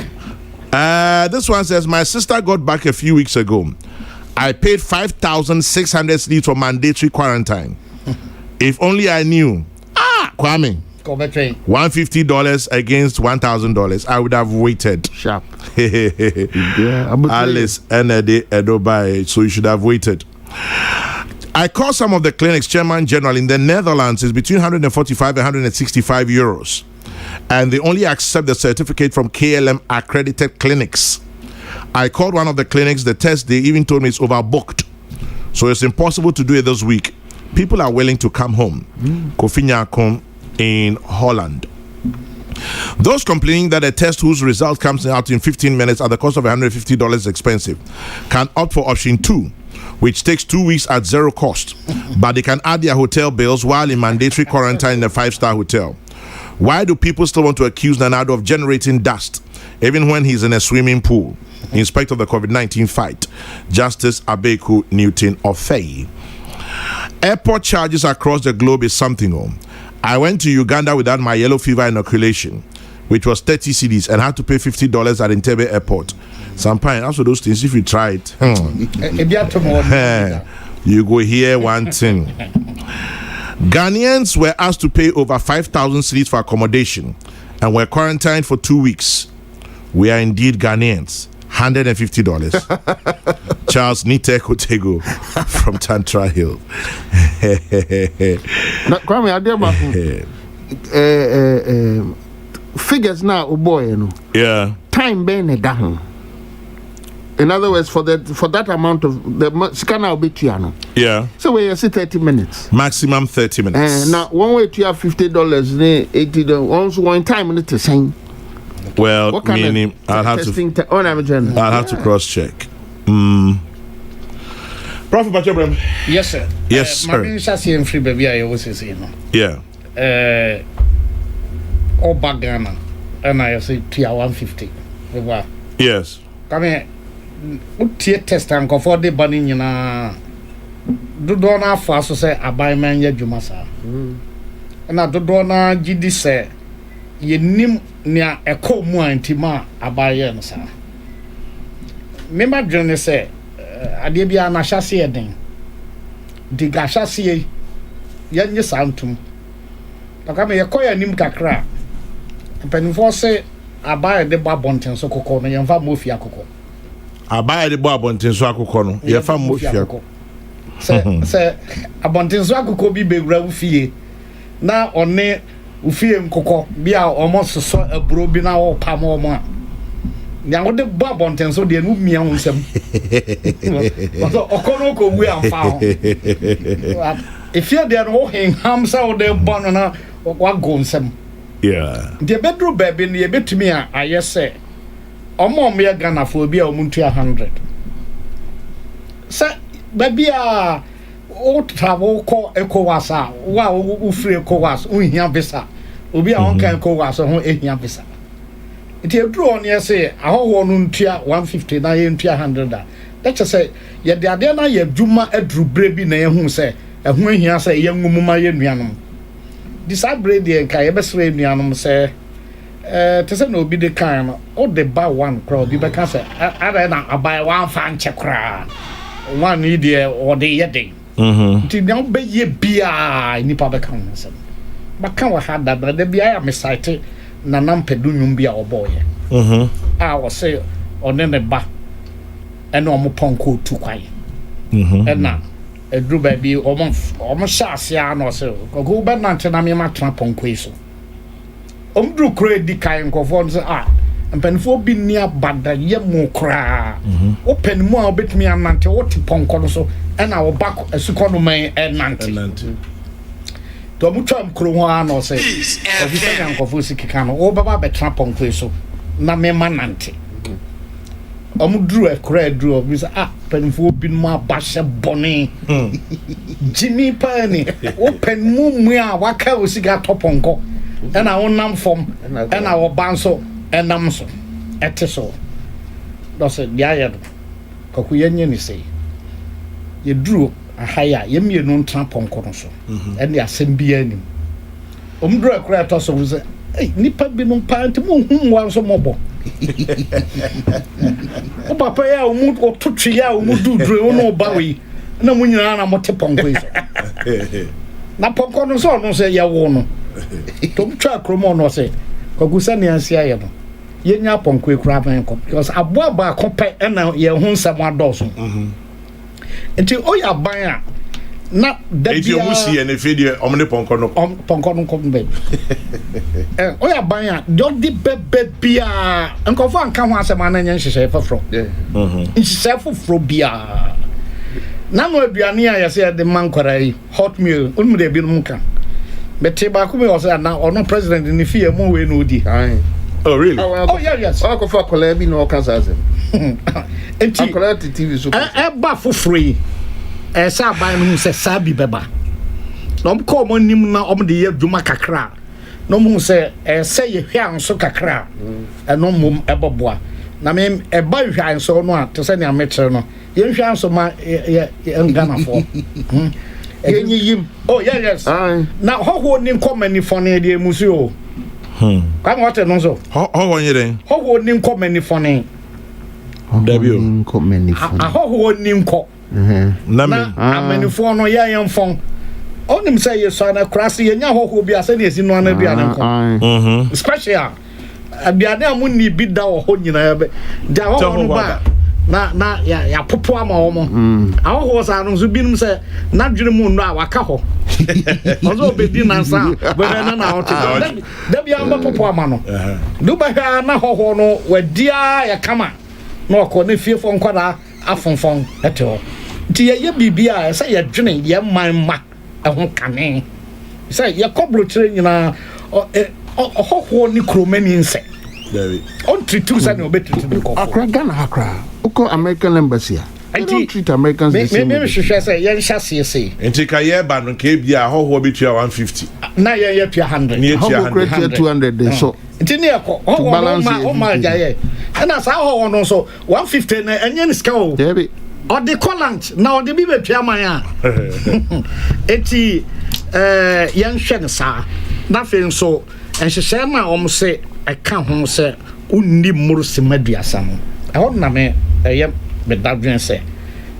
This one says, my sister got back a few weeks ago. I paid 5,600 cedis for mandatory quarantine. If only I knew. Kwame. $150 against $1,000. I would have waited. Sharp. Alice Enede Edobai. So you should have waited. I called some of the clinics. Chairman General in the Netherlands is between 145 and 165 euros. And they only accept the certificate from KLM accredited clinics. I called one of the clinics. The test, they even told me it's overbooked. So it's impossible to do it this week. People are willing to come home. Kofi Nyakom in Holland. Those complaining that a test whose result comes out in 15 minutes at the cost of $150 expensive can opt for option 2, which takes 2 weeks at zero cost, but they can add their hotel bills while in mandatory quarantine in a 5-star hotel. Why do people still want to accuse Nanado of generating dust, even when he's in a swimming pool? Inspector of the COVID-19 fight, Justice Abeku Newton of Faye. Airport charges across the globe is something. I went to Uganda without my yellow fever inoculation, which was 30 cedis, and had to pay $50 at Entebbe Airport. Sometimes, also those things, if you try it, you go hear one thing. Ghanaians were asked to pay over 5,000 cedis for accommodation and were quarantined for 2 weeks. We are indeed Ghanaians. $150. Charles Nite Kotego from Tantra Hill. Kwame, figures now, boy, yeah. Time being down. In other words, for that amount of the scanner will be Tiano. Yeah. So we see 30 minutes. Maximum 30 minutes. Now one way to have $50, $80. Once one time it's the same. Well, meaning I'll have to cross-check. Prophet Bachobram. Yes, sir. Yes, sir. My free baby, I always say, yeah. All back Ghana, and I say tier 150. Yes. Come here. Tier test and comfort the bunny, do not fast to say a buy man ya Jumasa. And I do not GD say. Ye nim nia eko mu antima abaye no sa me ma dwene se ade bia na hyase eden diga hyase ye nye santum aka me ye koya nim kakra penifo se abaye de bo abonten so kokko no ye mfa mofi akokko abaye de bo abonten so akokko no ye fa mofi akokko se abonten so akokko bi bewura wo fie na one ufie nkokọ bia almost so aburo bi na wo pam wo ma nya wo de babonten so de no mia ho nsem so okono ko wu amfa ho ifia de no hen hamsa wo de bono na wa go nsem yeah de bedro baby ne ye betumi a ayese omo me Ghana fo bi a omuntu 100 sa baby a o travel ko ECOWAS wa o free ECOWAS o hia visa obi a on kan ECOWAS ho ehia visa iti edru on ye say ahoho no ntua 150 na ye ntua 100 that say ye de ade na ye dwuma adru bre bi na ye hu say ehun ehia say ye ngumuma ye nuanom disabre de kan ye besre nuanom say te say na obi de kan no o de ba one crowd bi be kan say ada na abai one fan che kra one ni de o de ye de ti now be ye bia nipa be kan nsem ba kan wa hada da bia ya me site na nampedu nwum bia oboye wo say one ne ba ene omo ponko tu kwai na edru ba bi omo shase ano say ko be na nte na me matra ponko iso omdru kro di kan nkofo say mpanifo bi ni abada ye mu kra open mu a obetumi anante woti ponko no so ena wo back asukọ no man enante to mu twam kro ho ano say ofisa yankofo sikika no wo baba betra ponko so na me manante omudru ekra dru obi say panifo bi mu abahye bone jimi pani open mu a waka osika toponko ena wonam fom ena wo banso enam so etiso do se dia ye do koku yenye ni sei ye duru ahaya ye mienu ntra ponko no so ene asem bia nim omduru akura to so ze nipa bi no pant mo hu wan so mobo o papa ya o mu o tutwe ya o mu dudure o no ba we na mu nyina na mo te ponko iso na ponko no so no se ya wo no to twa kromo no se kwagusa ne ansia ye no ye nya ponko ekura ban ko because aboa ba kope na ye hu nsam adoso enti o ya ban a na eti o musi ene fedi omne ponko no ko be o ya ban a do di bebe bia nkofo anka ho asema na nya nhyehyɛ fafro nhyehyɛ foforo bia na no aduane a yɛsɛ de mankwara yi hot meal onmu de bi no nka bete ba ko me ɔsɛ na ɔno president ni fie mu we no di oh really oh yeah yes ko fa kola bi no ka sa asem enti akola TV so ba foforo yi sa ban no se sabi beba no ko mo nim na om de ye dwuma kakra no mo se se ye hwa anso kakra no mom eboboa na me ba hwa anso no a to se ne ametre no ye hwa anso ma ye ngana fo ye nyim oh yes na ho ni komani fo ne de musu o kwa mo te no so ho nyere ho ni komani fo ne debio komani fo ho ni nko na amanifo no ya yemfon onim say ye so na krase ye nya hoho bia se na esi no na bia nko special abiade amunni bi da ho nyina ya be da ho no ba na ya popo ama wo mo aho sa no so binum se na dwene mu no a waka ho ozo be di na sa be na ho te da bia mba popo ama no du ba ha na hoho no wadia ya kama no ko ne fie fo nkwada afonfon eto ti ye bibia say ye dwene ye manma ehon kane say ye koblo kire nyina ho ni kromani nse David on tritu say no betritu ko akra Ghana akra uko American embassy I don't treat Americans the same. Me hwehwe say ye nhase say enti ka ye ba no ka bia ho bitua 150 na ye tua 100 ho tua 200 so enti ne ko ho ma jaye na sa ho no so 150 na enye ni ska o David or the collant now the bibe tua man a enti yan hwe sa na fe so enhyehyɛ na om se eka ho se unni murusi maduasa no ɛhɔ na me ɛyɛ bedadwen se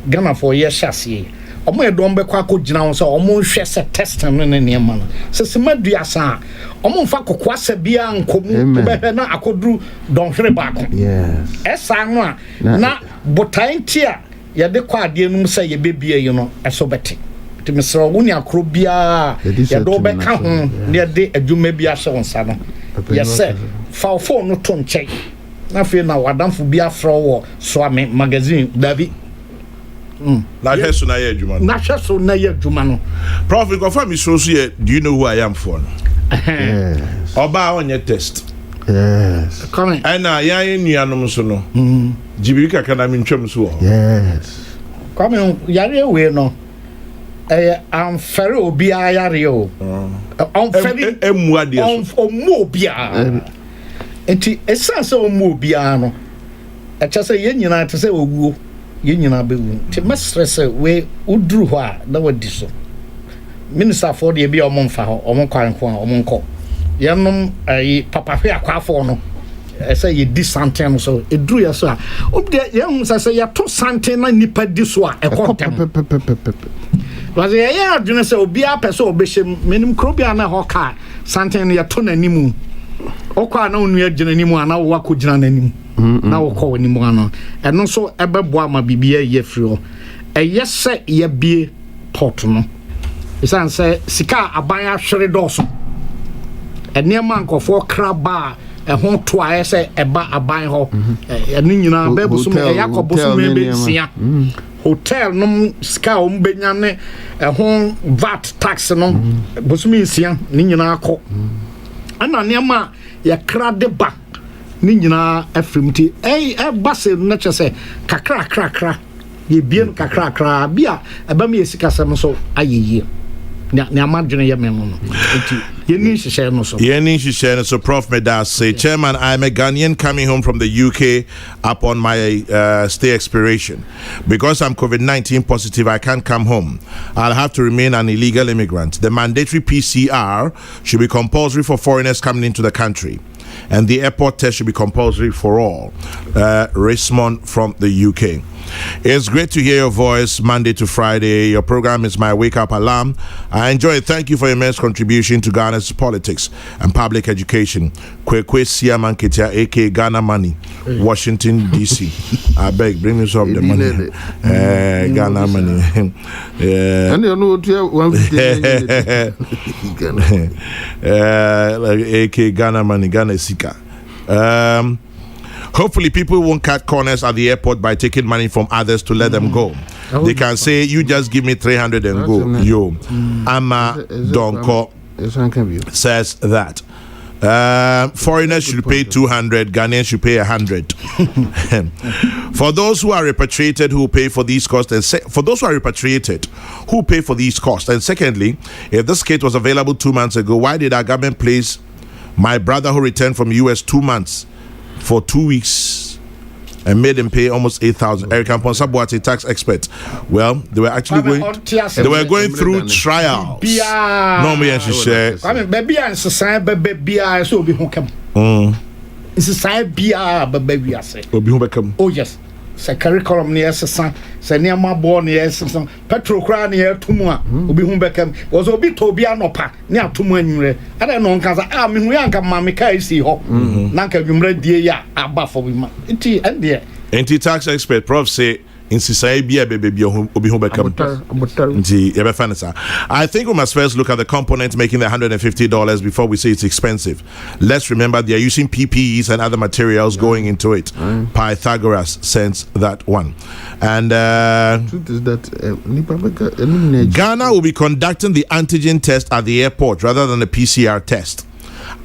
Ghana for ye hyase omo edom be kwa akogina ho se omo hwɛ se test no ne ne ma no se maduasa omo mfa kokoasa bia nkomu be na akoduru donhwere baako yes esa no a na botantia ye de kwa ade num se ye bebie yi no eso bete timesro woni akro bia ye do be ka ho ne de adwuma bia hye wonsa no ye se fa phone no to nkyɛ na fe na wadamfo bia fro wo so ame magazine davi na hweso na ye adwuma no na hweso na ye adwuma no prof go for me so ye do you know who I am for no yes oba on your test yes come ana ya enuanom so no jibiri kaka na mentwam so ho yes come yare we no am fere obi ayare o am fere emu ade so omu obi a enti esanse omu obi a no echa se ye nyina te se owuo ye nyina bewu ti mesrese we uduru ho a na wadi so minister for the bi omon fa ho omon kwan ko omon ko yenom papa hwe akwafo no say ye di santen so eduru ya so a obde ye hu se ye to santen na nipa di so a ekontem was ye ya dwene se obi a pese obehye menim krobia na ho ka santen ye to nanimu okwa na onu agina nimu ana wo akogina nanimu na wo ko nimu ana eno so ebebo ama bibia ye firi eye se ye bie pot no isan se sika aban ahwere doso enema nkofo kraba ehon to aye se eba aban ho enu nyina bebu so me yakobo so me be sia hotel no sika o mbenya ne ehon VAT tax no bosumi sia ni nyina akọ ana nema ya krade ba ni nyina afrimti eba se na chese kakra ye bien kakra bia eba me sika sam so ayeye So Prof Medas say, Chairman, I'm a Ghanaian coming home from the UK upon my stay expiration. Because I'm COVID-19 positive, I can't come home. I'll have to remain an illegal immigrant. The mandatory PCR should be compulsory for foreigners coming into the country. And the airport test should be compulsory for all. Rismond from the UK. It's great to hear your voice Monday to Friday. Your program is my wake-up alarm. I enjoy it. Thank you for your immense contribution to Ghana's politics and public education. Kwekwe Siaman Ketia, a.k.a. Ghana Money, Washington, D.C. I beg, bring me some of the money. Ghana Money. A.k.a. Ghana Money, Ghana Sika. Hopefully, people won't cut corners at the airport by taking money from others to let them go. They can say, you just give me 300 and go. Yo, Ama Donko says that. Foreigners should pay 200, Ghanaians should pay 100. For those who are repatriated who pay for these costs, and for those who are repatriated who pay for these costs, and secondly, if this kit was available 2 months ago, why did our government place my brother who returned from US 2 months for 2 weeks and made him pay almost 8,000? Eric Amponsabuati, tax expert. Well, they were actually going through trials. No me and she share. I mean, baby and society, baby, so be who come. It's society, baby, I say. Oh yes. Say curriculum near son, say near my born near some petrol crown near Tumua, Ubi Humbecam was Obi Tobianopa, near Tuman. I don't know, because I mean, we are Mammy Kaisi ho, Nanka Jumre dear, Abba for me. And dear. Anti-tax expert, Prof say, in society, baby, Obi Humbecam. I think we must first look at the components making the $150 before we say it's expensive. Let's remember they are using PPEs and other materials going into it. Pythagoras sends that one. And Ghana will be conducting the antigen test at the airport rather than the PCR test.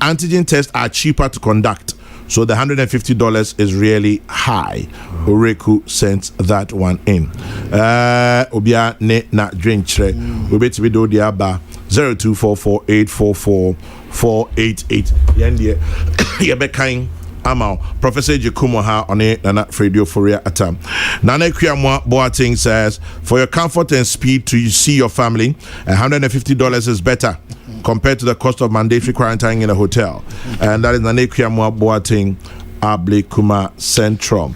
Antigen tests are cheaper to conduct, so the $150 is really high. Ureku sent that one in. Obia ne na drinchre. Ubeti bido diaba 0244844488. Yandie yebekain Amal. Professor Jekumo ha on it Nana Fredio Foria Atam. Nana Kuyamwa Boating says, for your comfort and speed to see your family, $150 is better compared to the cost of mandatory quarantine in a hotel. And that is Nana Kuyamwa Boating Able Kuma Central.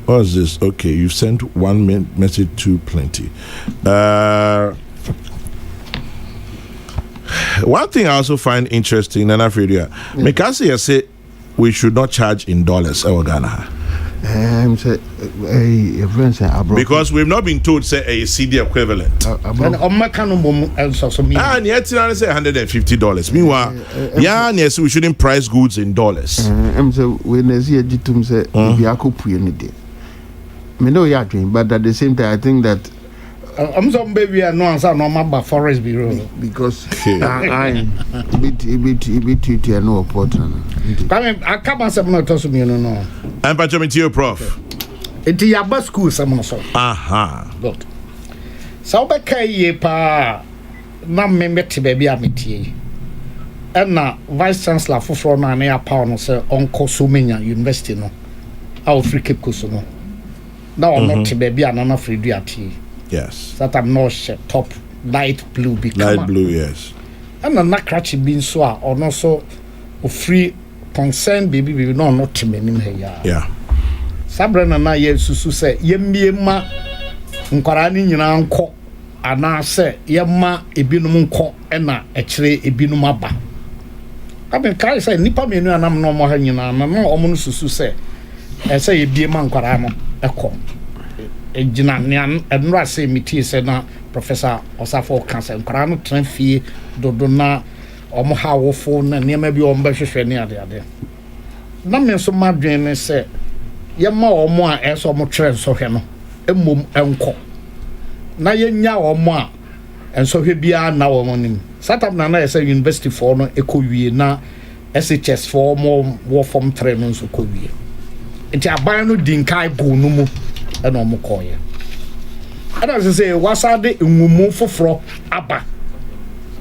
What's this? Okay, you sent one message too plenty. One thing I also find interesting, Nana Fredia, Mikasi has said we should not charge in dollars or Ghana. Because we've not been told say a CD equivalent. And yet say $150. Meanwhile, yes, we shouldn't price goods in dollars. But at the same time, I think that I'm some baby and no answer no mamba forest bureau because I bit no important. I come as I'm not to me no. I'm Pachomitio Prof. It's your school someone so. Aha. Good. So be kai pa na me meti baby amiti. And na vice chancellor for na na pa no say onko Sumenya University no. Our free Cape Coast no. Now I'm not baby anana free duty. Yes. That I'm not top light blue become. Light blue, yes. And I'm not catching being so or not so free concern baby no not to me here. Yeah. Sabrina na ye susu say ye ma nkwara ni nyina nko ana say ye ma ebinum nko e na ekire ebinum aba. Abi kai say nipa menu anam no mo ha nyina na no omo no susu say e say ye bie ma nkwara no ekọ. Ejina nian enra say meti say na Professor Osafo Cancer nkwara no tran fie dodo na omo ha wofo na niam bi omo behwehwe ne ade. Na me so madwen ne say yema omo a eso omo tren so hwe no emom enko na yenya omo a enso hwe bia na omo nim satam na na say university for no ekowie na SHS for omo wo form tren no so kowie enti aban no dinkai go no mu e na omo koye As say wasade nwumu foforo aba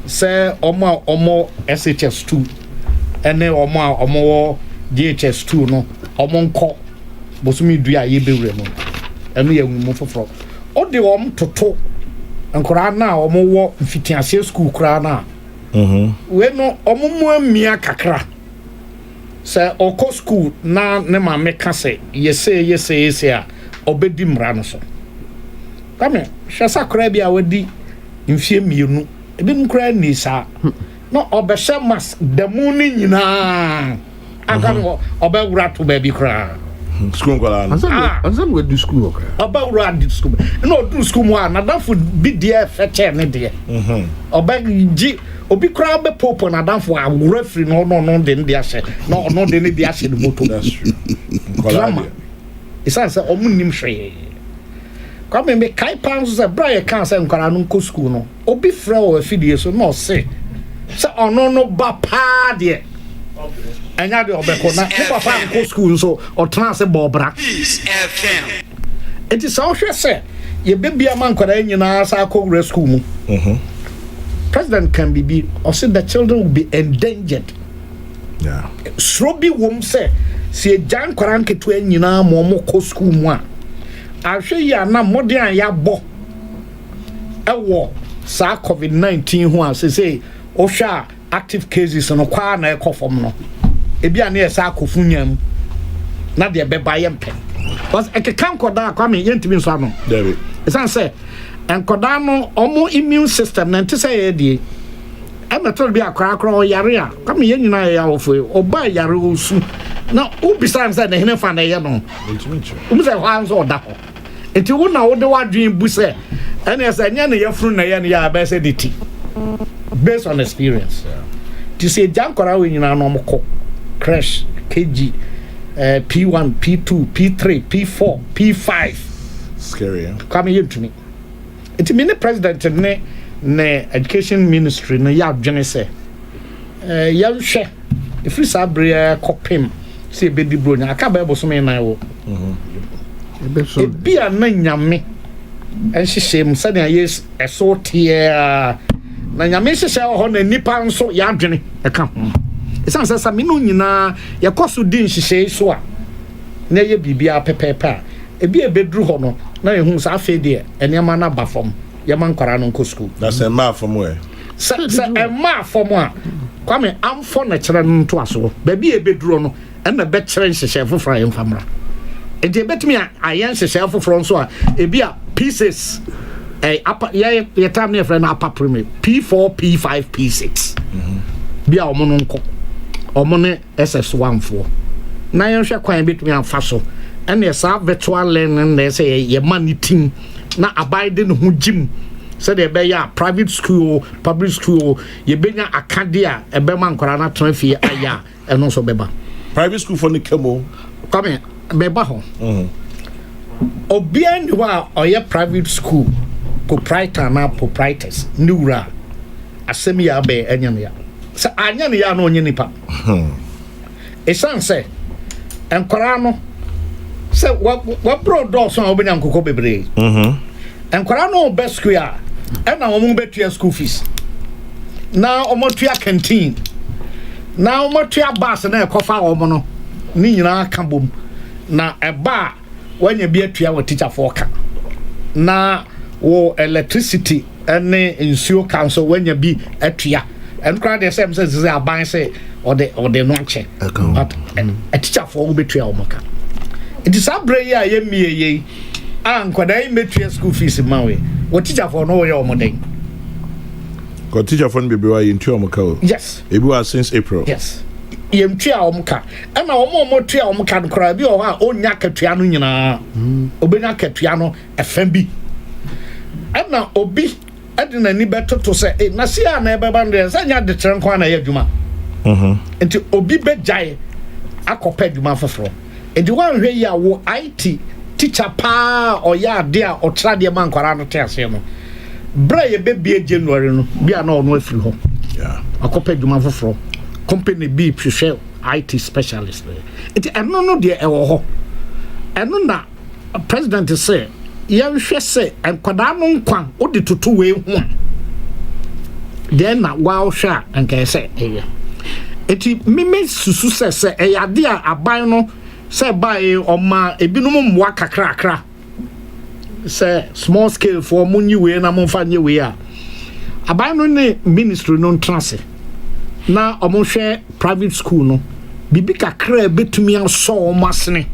say omo SHS2 ene omo DHS2 no omo nko bosumi dua ye bewre no eno ye nwumu foforo o de toto nkora na omo wo mfitiase school kora na we no omo mu amia kakra say oko school na ne ma meka say yese a obedi mra no so kame hwesa kora bia wadi mfie mienu ebi nkora ni sa no obehye mas demu ni nyina aka no obewura to ba bi kora school kwala ansem we do school okay obewura di school no do school mo na danfo bi dia feche ne de obegi obi kora be popo na danfo awura free no de ne dia hye no de ne dia hye the motor that's true kwala isa say omunim hwe kwame me kai pounds say bra ye kan say nkara no nko school no obi frɛ o afidie so no say ono no ba pa de anya de obeko na ko papa nko school so o trans bobra FM it is so hwe say ye bebia man kwara nyina sa akọ school mu president can be or say the children will be endangered yeah srobi wom say si jan kwara nketo nyina mo ko school mu a ahwe ya na modern ya bo ewo sa COVID-19 ho a say o hwa active cases no kwa na ekofom no ebia na esa akofunyam na de beba yempe was ekekan koda kwa me yentimi nso ano David esan say enkoda no omo immune system na nti say ye die emetol bi akra o yare a kwa me yenyina ya ofo oba yare osu na ubisa say na hene fa na ye no say hwan so oda ho enti wo na wo de wadwen bu say ene say nya na yafuru na ye ya ba say de ti based on experience to say jankora we nyina no mko crash kg P1 P2 P3 P4 P5 scary come here to me it mean the president ne education ministry no ya dwene say ya hwe if you sabre kopem say be di bro nya aka ba bo so me nan wo e bia na nyame en hyehyem sane yes eso tie na nyame hyehyɛ ho na nipa nso ya adwene eka ho esan sɛ samino nyina ya koso din hyehyɛ so a na ye bibia pepepe a ebi ebedru ho no na ehun sa afede enema na ba fam ya man kwara no nko school that's a ma from where sa e ma fam a kwame amfo na kyerɛ no nto aso ba bi ebedru no na be kyerɛ hyehyɛ foforo yɛ mfamra enti betumi a ayen hyehyɛ foforo nso a ebi a pieces ya time ne friend upper primary P4 P5 P6 bia omo no nko omo ne SS1 fo na yen hwe kwan betumi afa so ene sa virtual learning na say ye manitin na abide ne ho gym say de be ya private school public school ye benya academia e be man kwara na transfer aya eno so beba private school for the kemo come beba ho obia ni wa oye private school proprietor na proprietors niura asemi ya be enyam ya sa anyam ya no onye nipa esan se enkwara no se wa bro do so obenya nkoko bebre enkwara no be school ya e na omo betua school fees na omo tua canteen na omo tua bus na ekofa omo no ni nyina ka bom na eba wanya bi atua wa teacher for ka na wo electricity ene nsuo council wanya bi atua en kra de sem se aban se ode no che but a teacher for go betua o maka it is abre ya ye mieye an kwada metua school fees mawe wo teacher for no ye o moden ko teacher for be wa ye ntua o maka o yes ebi wa since April yes ye ntua o maka e na o tua o maka kra bi o ha onya katua no nyina obenya katua no efan na obi adina ni betoto se na sia na ebeba ndo se nya de tren kwa na ya adwuma enti obi bejai akopa adwuma foforo enti wan hwe ya wo IT teacher pa o ya de a o tra de man kwara no te ase no bra ye bebie January no bia na ono afiri ho yeah akopa adwuma foforo company bi hwehwe IT specialist enti eno no de ewo ho eno na president say yɛnhwɛ sɛ nkwadaa no nkwa wode toto wei ho a deɛ na woahwɛ a nkɛyɛ sɛ ɛyɛ eti meme susu sɛ ɛyɛ ade a aban no sɛ bae ɔma ebinom mmoa kakrakra sɛ small scale for munyi wei na momfa nye wei a aban no ne ministry no ntrase na ɔmohwɛ private school no bibi kakra betumi asɔ ɔmo asene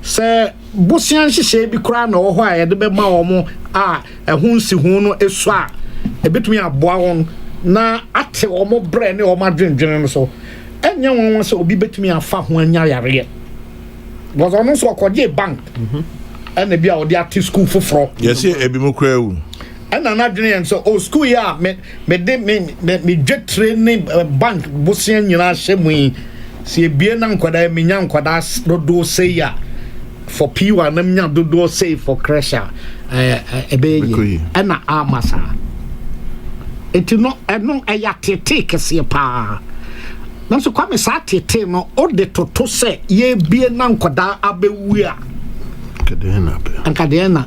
sɛ bosian hyehyɛ bi kora na ɔhɔ a yɛde bɛma ɔmo a ɛho nsi ho no esu a ebetumi aboa wɔn na ate ɔmo brɛ ne ɔmo adwendwene no so ɛnyɛ wɔn sɛ obi betumi afa ho anya yareɛ was ɔno so ɔkɔgye bank ɛna bi a ɔde ate school foforɔ yɛsɛ ebi mu kora ewu ɛna n'adwene yɛn sɛ o school yi a me dwe training bank bosian nyinaa hyɛ mu yi si ebie na nkwadaa menya nkwadaa dodoɔ sei a for P1 na menya dodoɔ sei for cresha ɛbɛyɛ ɛna amasa enti no ɛno ɛyɛ tete kɛseɛ paa nanso kwame saa tete no ɔde toto sɛ yɛbie na nkwadaa abɛwu a nkadena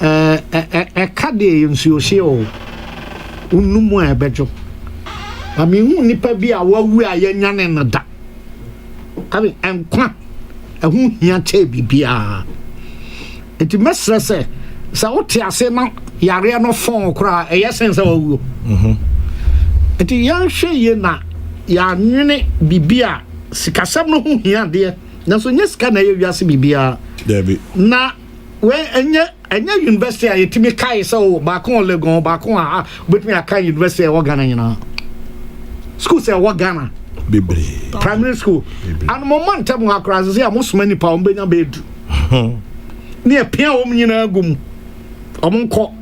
ɛka de nsuohye o unumu a ɛbɛdwo ami hu nipa bi a wawu a yɛnyane no da abi ɛnkwa ɛho hia kyɛ bibia enti mesrɛ sɛ wote ase na yare no fon kora ɛyɛ sen sɛ wawu enti yɛnhwɛ ye na yɛanwene bibia sikasɛm no ho hia deɛ nanso nyɛ sika na ɛyɛ wiase bibia na we enye university a yetimi kai se o ba kon Legon ba kon a betimi aka university e wo Ghana nyina school se wo Ghana bebre primary school and moment tam akra se ya musoma ni pa ombenya bedu ne epia wo nyina agum omonko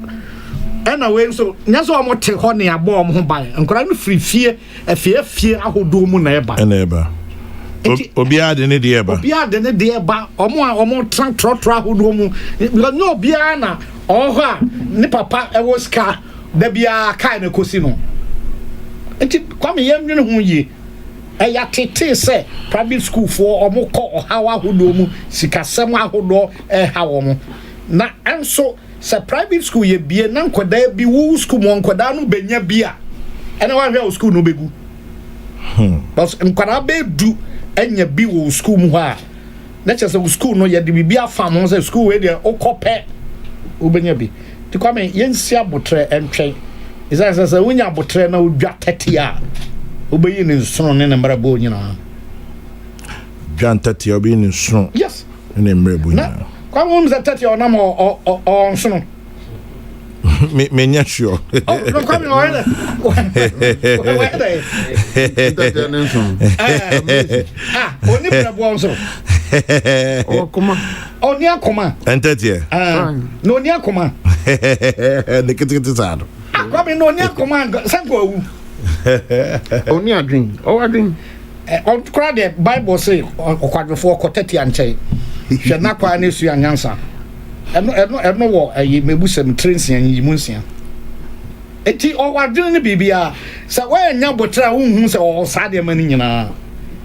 ena we so nya so omote ho ne abo om ho ban nkora no free fie afie ahodo mu na eba Obia de ne de ba omo tran trotro ahodo mu no obia na oho a ne papa e wo ska da bia kai na kosi no enti kwame yemnwene ho yi e ya tete se private school for omo kɔ ohawa ahodo mu sikasɛm ahodo e ha wo mu na enso se private school ye bie na nkoda bi wo school mo nkoda no benya bia ene wa hwɛ school no begu but nkoda be du enya bi wo school mu ha na kyerɛ school no yɛ de bibia afam ho sɛ school we de okɔpɛ obenya bi ti kwame yensi abotre entwɛn isa sɛ wonya abotre na odwa 30 a obeyi ne nsono ne mra bo nyina dwan 30 obeyi ne nsono yes ne mra bo nyina kwame mo mza 30 onam o nsono me nya sure no kwame no wele oni mra bo nsono oni akoma entetie no oni akoma de kitikiti sad kwame no oni akoma sanko awu oni adwin on kra de bible say okwadwefo okotati anche hwe na kwa na su anyansa eno wo ayi mebusam trensia yimunsia eti owadwin ne bibia sa wa nya botra hunhu se o sade mani nyina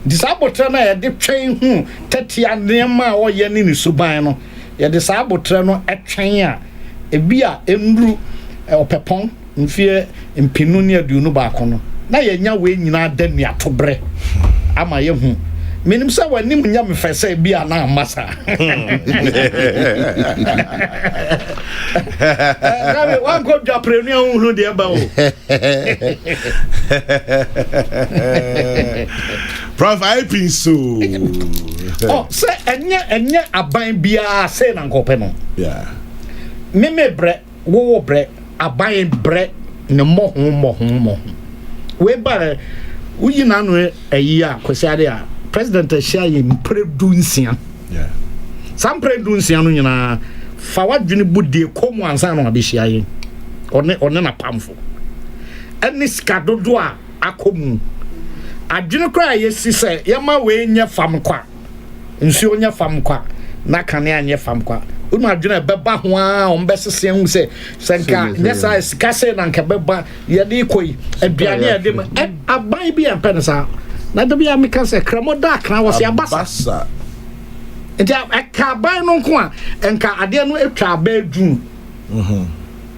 di sa botra na ye de twen hu tatia nema o ye ne suban no ye de sa botra no etwen a ebia enru opepon mfie mpinu ne aduonu ba kono na ye nya we nyina danu atobre ama ye hu minim sa wanim nya me fese bia na masa gabe wan ko dwa prenu hu de ba o prof I so oh se enye aban bia se na nkope no yeah me bre wo bre aban bre ne mo we ba uyi na no ayi a kwesiade a president ashia ye mpredunsia yeah sam predunsia no nyina fa wadwene budie komu ansa no abehia ye one na pamfo eni skadodo a akomu adwene kra ye sise ye ma we nya fam kwa nsuo nya fam kwa na kane anya fam kwa unu adwene beba ho a ombesese hu se senka nyesa sikase na nka beba ye de koi aduane ya de aban bi ampensa na da bia meka se kramo da kra wo se abasa nti aka ban no nko a enka ade no etwa ba dun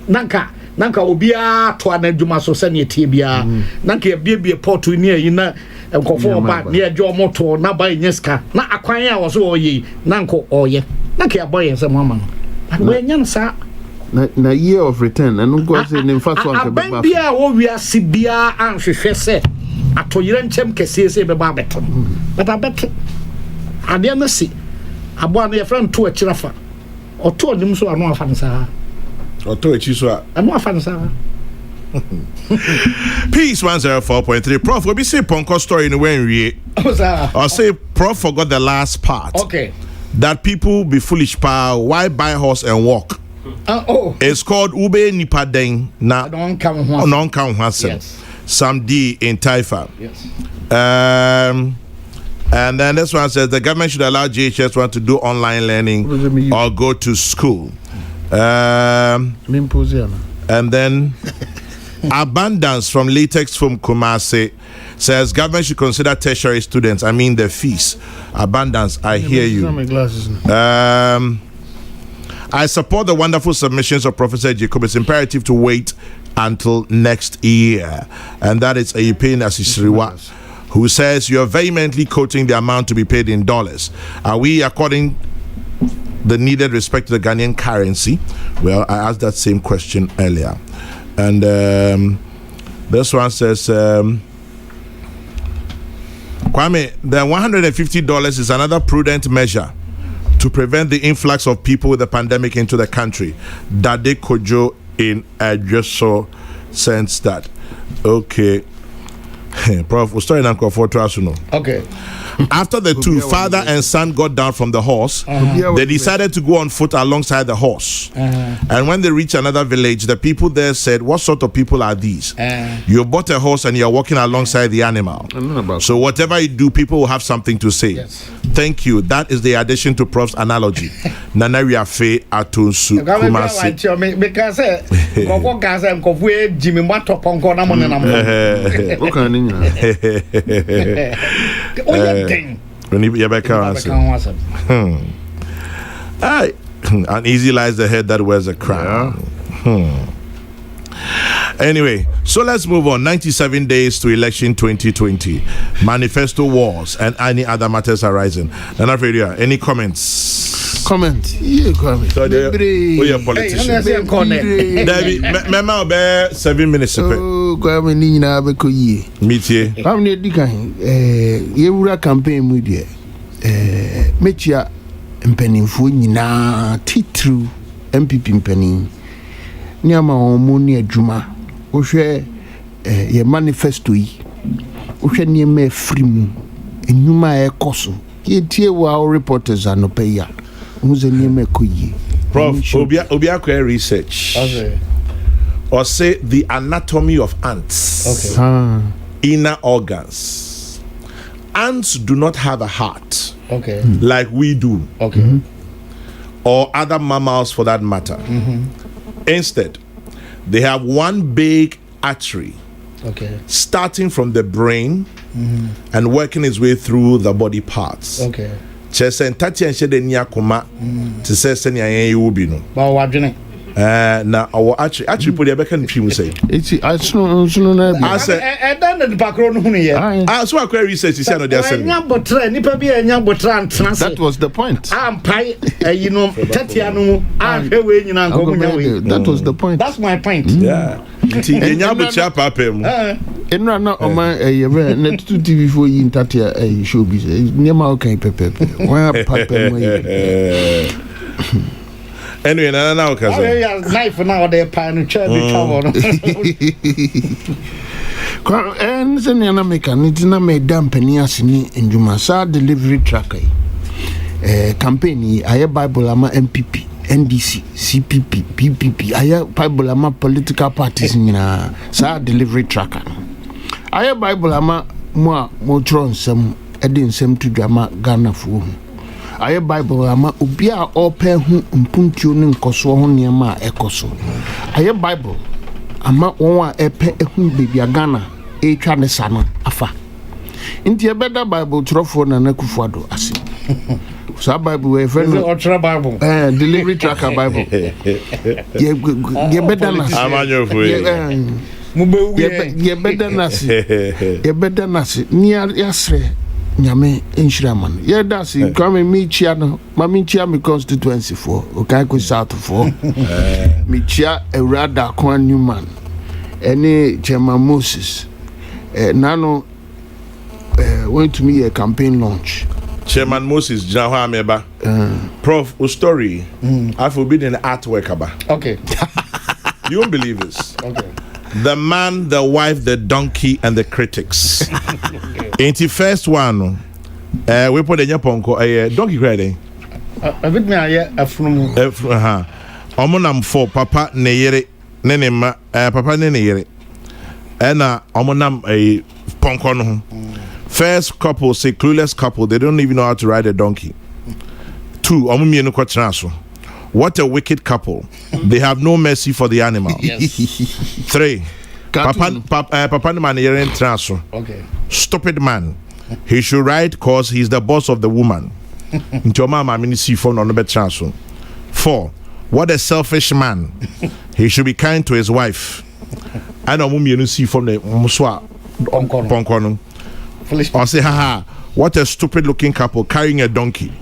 nanka obia to anadwuma so se ne tie bia nanka e bie port ni ayi na enkofo ba ne ejo moto na ba nyeska na akwan a wo so oyi nanko oye nanka ya boye se mama no we nya nsa na year of return and go say ne mfa so anka ba bia wo wiase bia anhwehwe se atoyire nchem kese se be ba beto beta beto ade na si abo na ye friend to akirafa oto onim so anu afa nsa oto echi so a anu afa nsa Peace 104.3. Prof, we be say Ponko story in when we or say Prof forgot the last part. Okay. That people be foolish pa why buy horse and walk. It's called Ube Nipadeng na non come yes. Some D in Taifa. Yes. And then this one says the government should allow GHS1 to do online learning or go to school. And then Abundance from Latex from Kumasi says government should consider tertiary students. I mean the fees. Abundance, I hear you. I support the wonderful submissions of Professor Jacob. It's imperative to wait until next year. And that is Ayipin Asisriwa, who says you're vehemently quoting the amount to be paid in dollars. Are we according the needed respect to the Ghanaian currency? Well, I asked that same question earlier. And this one says, Kwame, the $150 is another prudent measure to prevent the influx of people with the pandemic into the country. Dade Kojo in Adjoso sense that. Okay. Prof, we'll start in for Trasuno. Okay. After the two, father and son got down from the horse, they decided to go on foot alongside the horse. And when they reached another village, the people there said, what sort of people are these? You bought a horse and you're walking alongside the animal. So whatever you do, people will have something to say. Yes. Thank you. That is the addition to Prof's analogy. Nanaria Fe Atunsu Kumasi. Because Koko Gaza and Kofu Jimmy Mato Ponko Namon. Uneasy lies the head that wears a crown. Anyway, so let's move on. 97 days to election 2020. Manifesto wars and any other matters arising. Nana, any comments? Yeah, comment. So you're a politician. Mema be 7 minutes. Oh, Kwame ni na be ko yie. Metie. Kwame di kan ye wura campaign mu de mechia mpanimfo nyina titru MPP mpanin ni ama omo ni adwuma wo hwe ye manifesto yi wo hwe ni ma frimu enwuma e koso ye tie wa reporters anopeya who's ni ma koyi. Prof, obia research. Okay. Or say the anatomy of ants. Okay. Inner organs. Ants do not have a heart. Okay. Like we do. Okay. Or other mammals for that matter. Instead, they have one big artery. Okay. Starting from the brain and working its way through the body parts. Okay. Chesen tati and shede ni akoma to say seni ayen you be no. Ba wadwene. Na our actually put the bekan film say. It's no na. I said dan the background no here. So I research is no there say. Enya botra nipa bi enya botra ntena say. That was the point. Ampai you know tatia no ahwe we nyina nko nya we. That was the point. That's my point. Yeah. Nti enya bocha papa mu. Enra na oma yebe na tutu TV for yin tatia showbiz. Nyama okay pepe. Wa papa mo yi. Anyway, now knife now they pan chair the trouble. And Zeniana Mecanic na me dampeni asini njuma sa delivery tracker. Campaign aye Bible ama MPP, NDC, CPP, PPP aye Bible ama political parties nyina sa delivery tracker. Aye Bible ama mo tro nsem edi nsem to dwama Ghana fu. Aye Bible ama obi a ope hu mpuntuo ne nkoso ho niam a ekoso. Aye Bible ama won a epe ehun bebia Ghana etwa ne sa no afa. Nti ebeda Bible trofo na nakufuado ase. Sa Bible we friend Ultra Bible. Delivery tracker Bible. Ye better na. Amanyo fu. Ye better na si. Ye better na si. Ni yasre nyame enhiraman. Ye da si come me chia no. Ma me chia me constituency for. Okay go south for. Me chia Ewrada Kwan Newman. Any Chairman Moses. Nano went to me a campaign launch. Chairman Moses Jaha Ameba. Prof, a story. I forbid an artwork about. Okay. You won't believe this. Okay. The man, the wife, the donkey, and the critics. Ain't the first one? We put in your ponko a donkey credit. A bit me a from Omonam for Papa Neyere Nenema Papa Neyere. Ena omonam a ponko. First couple, say clueless couple, they don't even know how to ride a donkey. 2, what a wicked couple. They have no mercy for the animal. 3, Papa man okay. Stupid man. He should ride cause he's the boss of the woman. 4, what a selfish man. He should be kind to his wife. I know you see from the ponkono. Or say, haha, what a stupid looking couple carrying a donkey.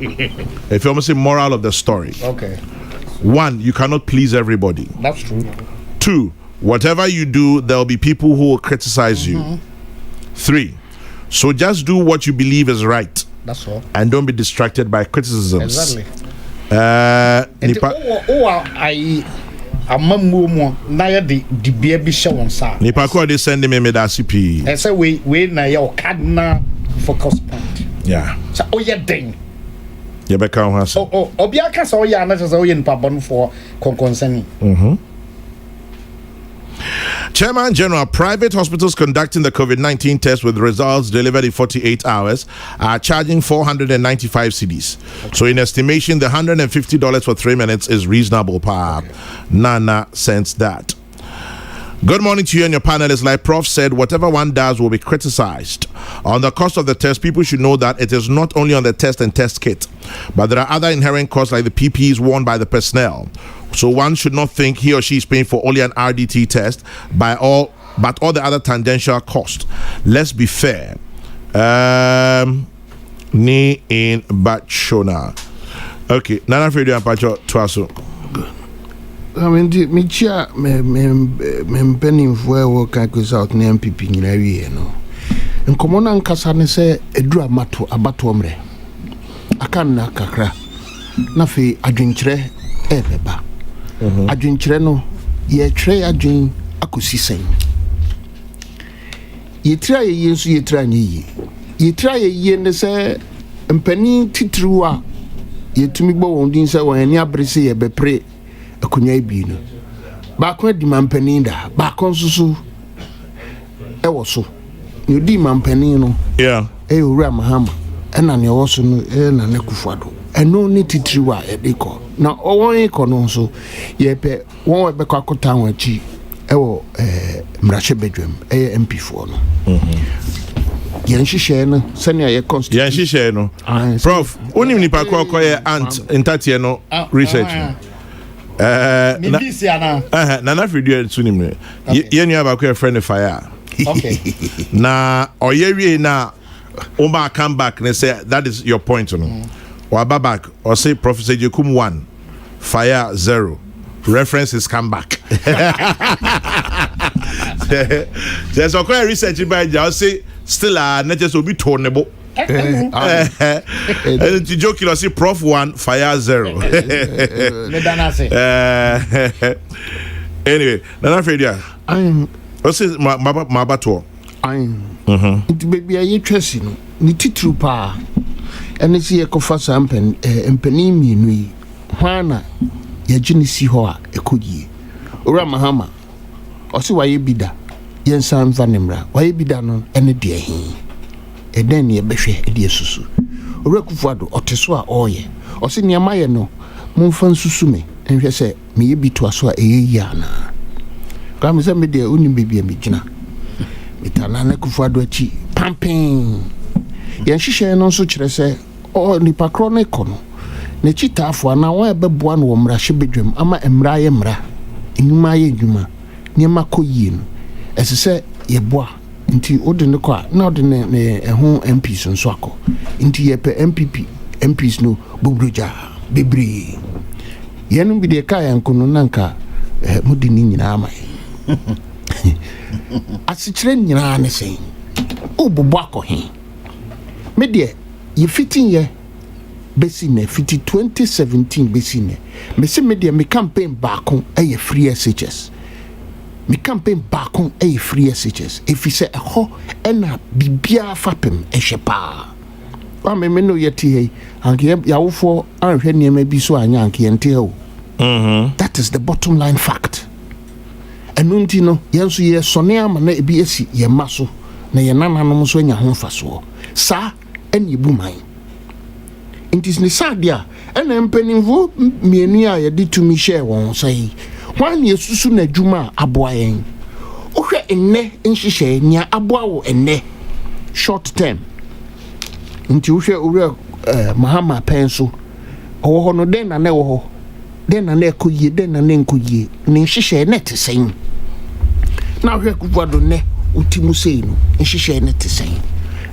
If you almost say moral of the story. Okay. 1, you cannot please everybody. That's true. 2, whatever you do, there'll be people who will criticize you. 3, so just do what you believe is right. That's all. And don't be distracted by criticisms. Exactly. Amamu mo na ya de bia bi hye won sa nipa ko dey send me medasi pi e say we na ya cardinal focus point yeah so oye den ye be kan ha so obi aka so oye na so oye nipa bon for konkonsani Chairman General, private hospitals conducting the COVID-19 test with results delivered in 48 hours are charging 495 cedis. Okay. So in estimation, the $150 for 3 minutes is reasonable. Okay. Nana sensed that. Good morning to you and your panelists. Like Prof said, whatever one does will be criticized. On the cost of the test, people should know that it is not only on the test and test kit, but there are other inherent costs like the PPEs worn by the personnel. So one should not think he or she is paying for only an RDT test but all the other tangential costs. Let's be fair. Ni in Bachona. Okay, Nana Fredo and Pacho Twaso. I mean, me chia me penny for work I goes out na MPP nyina wie no. Nkomona nkasa ne se edura mato abatomre. Aka na kakra. Na fe adwenkyere ebeba. Adwenkyere no ye tire adwen akosi sen. Ye tira ye nso ye tira nyi. Ye tira ye ne se mpani titru a ye tumi gbo won din se won ani abrese ye bepre akonya ibi no. Ba ko di mampani da, ba ko nsusu e wo so. Ni di mampani no. Yeah. E owura mahama. E na ne wo so no e na ne kufuado. Eno ni titiri a edeko na owon iko no so yepe won we bekọ akota won achi ewo mrahye bedwam MP for no yen hihye no sene ye constitution yen hihye no prof onim nipa ko ye ant intatie no research na video tunim ye nua ba ko e friend fire okay na oyewie na Oma come back and say that is your point no or back or say Professor Jekum 1 fire 0 references come back. There's a quite research by just say still not just will be tornable. And to joke you see Prof 1 fire 0. Anyway, Nana Fredia. What's it Mabato? It baby a yetresi no ni titru pa ene si ekofa sampen empani mienu hwana ye gini si ho a ekogie ora mahama osi waye bida yensa mfa nemra waye bida no ene de hin eden ne behwe de susu ora kufuado oteso a oye osi ne amaye no mumfa nsusu me enhwe se me ye bitu aso a eyi ana kam se me de oni bibia me gina itana na kufuado achi pamping yen hihye no so kire se o nipa kro ne kono ne chitaafo na won ebeboa no mmra hye bedwam ama mmra ye mmra enyuma ye edwuma niema koyie no esese ye boa nti ode ne kwa na ode ne eho MPs nso akọ nti ye pe MPs no bobroja bebre yenu bi de ka yankono nanka mudi ni nyina ama asikyire nyina ne sen obobo akọ he me de ye fitin ye besine fiti 2017 besine me se me de me campaign baako eye free SHS me campaign baako eye free SHS efise eho ena bibia fapem ehwepa wa me no yeti he anke yawofo anhwe niema bi so anya anke yente o that is the bottom line fact enunti no yenso ye sone ama na ebi esi ye maso na ye nananom so anya ho faso sa eni buman intis ni sadia ena mpanimfo mienu a ye ditumi share won sai hwan ye susu na dwuma aboa yen ohwe enne nhihye nia aboa wo enne short term nti ohwe mahama penso owo ho no den na na wo ho den na na ekoyie den na na nkoyie ne nhihye net sen na ohwe kuvado ne utimu sei no nhihye net sen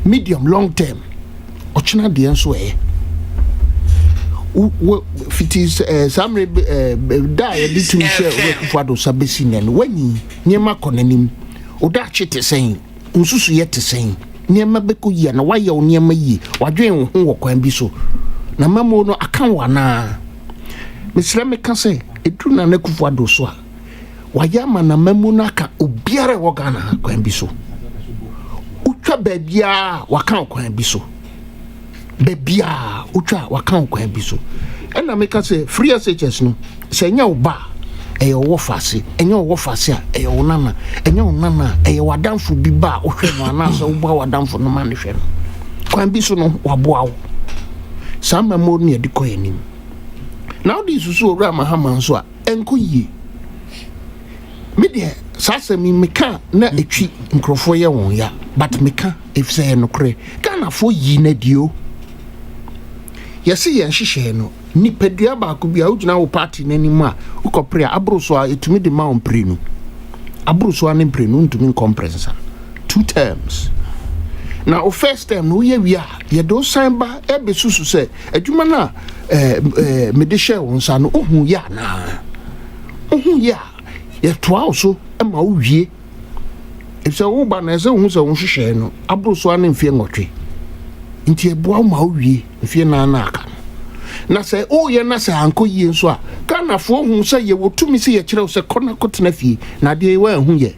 medium long term ochina de enso fitis samre da ya ditu share kuvado sabesi ne wani niema konanim oda chete sen nsusu ye te sen niema bekoyie na waye o niema yi wadwen ho wo kwan bi so na mamo no akan wana mesra meka se edu na na kuvado so a wayama na mamu na aka obiare wo Ghana kwan bi so utwa babia wakan kwan bi so babia utwa wakan kwan bi so ena meka se free SHS no se nya oba eye wo fase enya wo fase a eye wo nana enya wo nana eye wadanfo bi ba ohwe no anasa wo ba wadanfo no ma ne hwe no kwan bi so no waboa wo sama mo ne de koyanim now this so ora mahama nso a enkoyie media sasa mi meka na etwi nkrofo ye won ya but meka if say no kre kana fo yi na dio yesi ye nhihye no ni pedua ba ko bia ugina wo party nanim a ukopre abroso a etumi de ma on pre no abroso an pre no ntumi compressor 2 terms na o first term no ye wia ye do sign ba e be susu se adwuma na me de share won sa no ohun ya na ohun ya ye toa so e ma wo wie e se wo ba na se ohun se won hwehwe no abroso an mfie ngotwe nti e boa ma wo wie mfie na na aka na se o ye na se anko yie nso a kana fo hu se ye wotumi se ye kire se kona kotena fie na de wa hu ye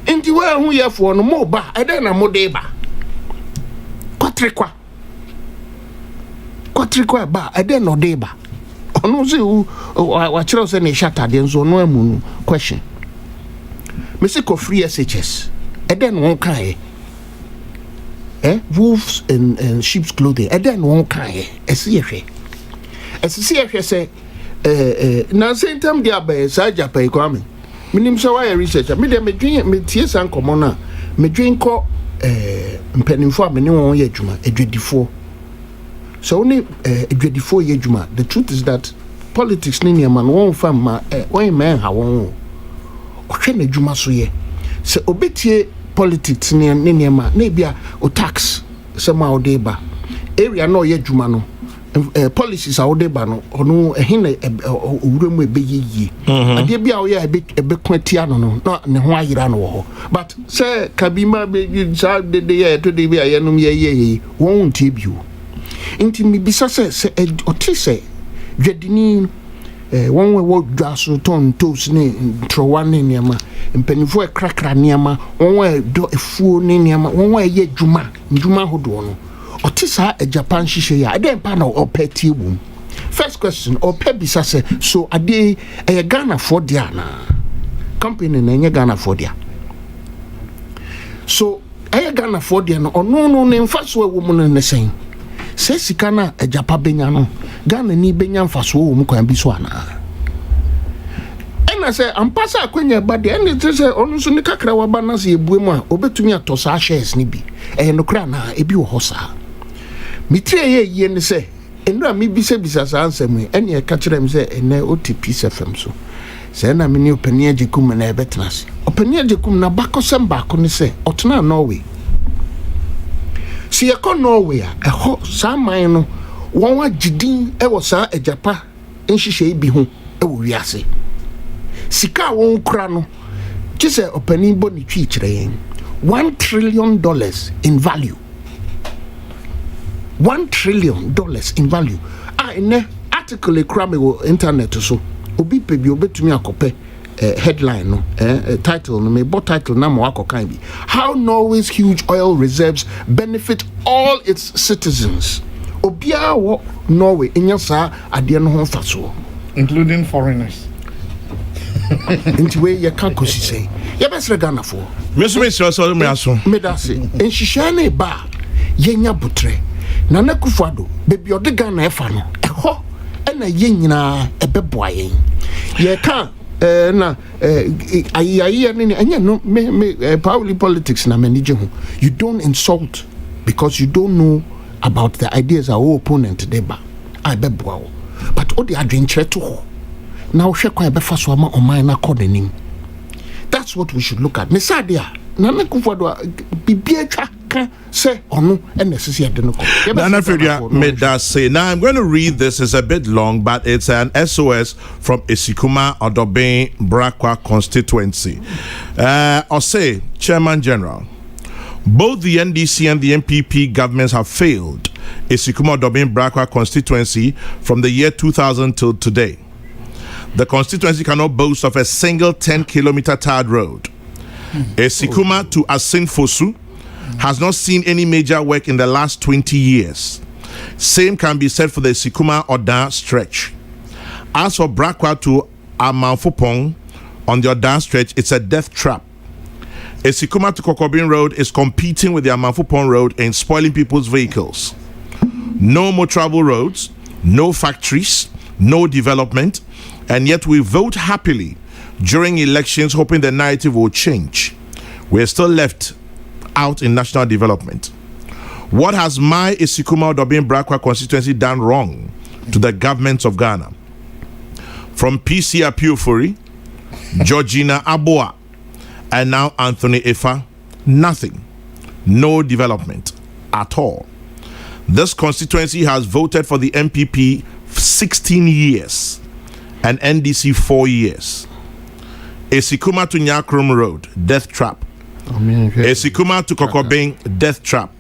nti wa hu ye fo no mo ba ede na mo de ba kotrikwa ba ede no de ba ono se wa kire se ne shata de nso no amu no question me se ko free SHS ede no kan wolves and sheep's clothing and then one kind esiyehwe say na same time dia ba sa Japan kwame minim so why research me dem me tie san komo na me dwen ko mpanimfo a me ne won ye adwuma adwedifo so ni adwedifo ye adwuma the truth is that politics ni man won fam ma won man ha won ohwe na adwuma so ye se obetie politics ni niema na bia o tax sema o dey ba area no ye dwuma no policies a o dey ba no ono ehin na owura mu ebeyiyi ade bia o ye ebe kwatia no na ne ho ayira no ho but say kabima be sa de ye to de bia ye no ye won ntie bio nti mi bisa se o ti se dwadini won we wo dwaso ton toes ne trowa ne niema mpanifo e krakra niema won we do efuo ne niema won we ye dwuma hodo no otisa Japan hihye ya ade pa na opeti wum first question opebisa se so ade e Ghana for dia na company na nye Ghana for dia so e Ghana for dia no ono ne mfaso ewo mu ne sen se sika na Japan benya no Ghana ni benya mfaso wo mu kwan bi so ana ena se ampasa akwanya ba de ene se onu so ni kakra wa ba na se ebuemu a obetumi atosa shares ni bi no kra na ebi wo hosa mitire ye ne se enra mi bisa sa ansem ene e ka kire me say ene OTP FM so say na me ni opani agikum na ebetena se opani agikum na bakosem ba ko ne say otena Norway si ekọ Norway a eho sa man no won wa gidin e wo sa ajapa nhihye bi ho e wo wiase sika won kura no kise opani bo ni twi kire yen $1 trillion in value. $1 trillion in value. In the article crame wo internet so obi pe bi obetumi akope headline no title no me bo title na mo akokan bi how Norway's huge oil reserves benefit all its citizens. Obia wo Norway enya sa ade no ho faso including foreigners. Inti we ye kan kosi say ye besre Ghana for me so me aso me da se enhihye na ba ye nya butre na Kufuado bebi ode Ghana efa no eho na ye nyina ebeboa yen ye kan na ayi ni anya no me politics na manage ho. You don't insult because you don't know about the ideas our opponent deba abeboa but odi adwenkyere to ho now hwe kwa ebefa so ama oman na kodenim. That's what we should look at. Mesadia Nana Kufuado bibia twa ka say onu necessary de no ko. Nana Fredia made that say. Now I'm going to read this. It's a bit long, but it's an SOS from Esikuma Odobin Brakwa constituency. I'll say, Chairman General, both the NDC and the MPP governments have failed Esikuma Odobin Brakwa constituency from the year 2000 till today. The constituency cannot boast of a single 10-kilometer tarred road. Esikuma to Asinfosu has not seen any major work in the last 20 years. Same can be said for the Esikuma Oda stretch. As for Brakwa to Amanfopong on the Oda stretch, it's a death trap. Esikuma to Kokobin Road is competing with the Amanfopong Road in spoiling people's vehicles. No more travel roads, no factories, no development, and yet we vote happily during elections hoping the narrative will change. We're still left out in national development. What has my Esikuma Odobin Brakwa constituency done wrong to the governments of Ghana? From PC Apiofori, Georgina Aboa, and now Anthony Efa, nothing. No development at all. This constituency has voted for the MPP 16 years and NDC 4 years. Esikuma to Nyakrum Road, death trap. Esikuma to Kokobing, death trap.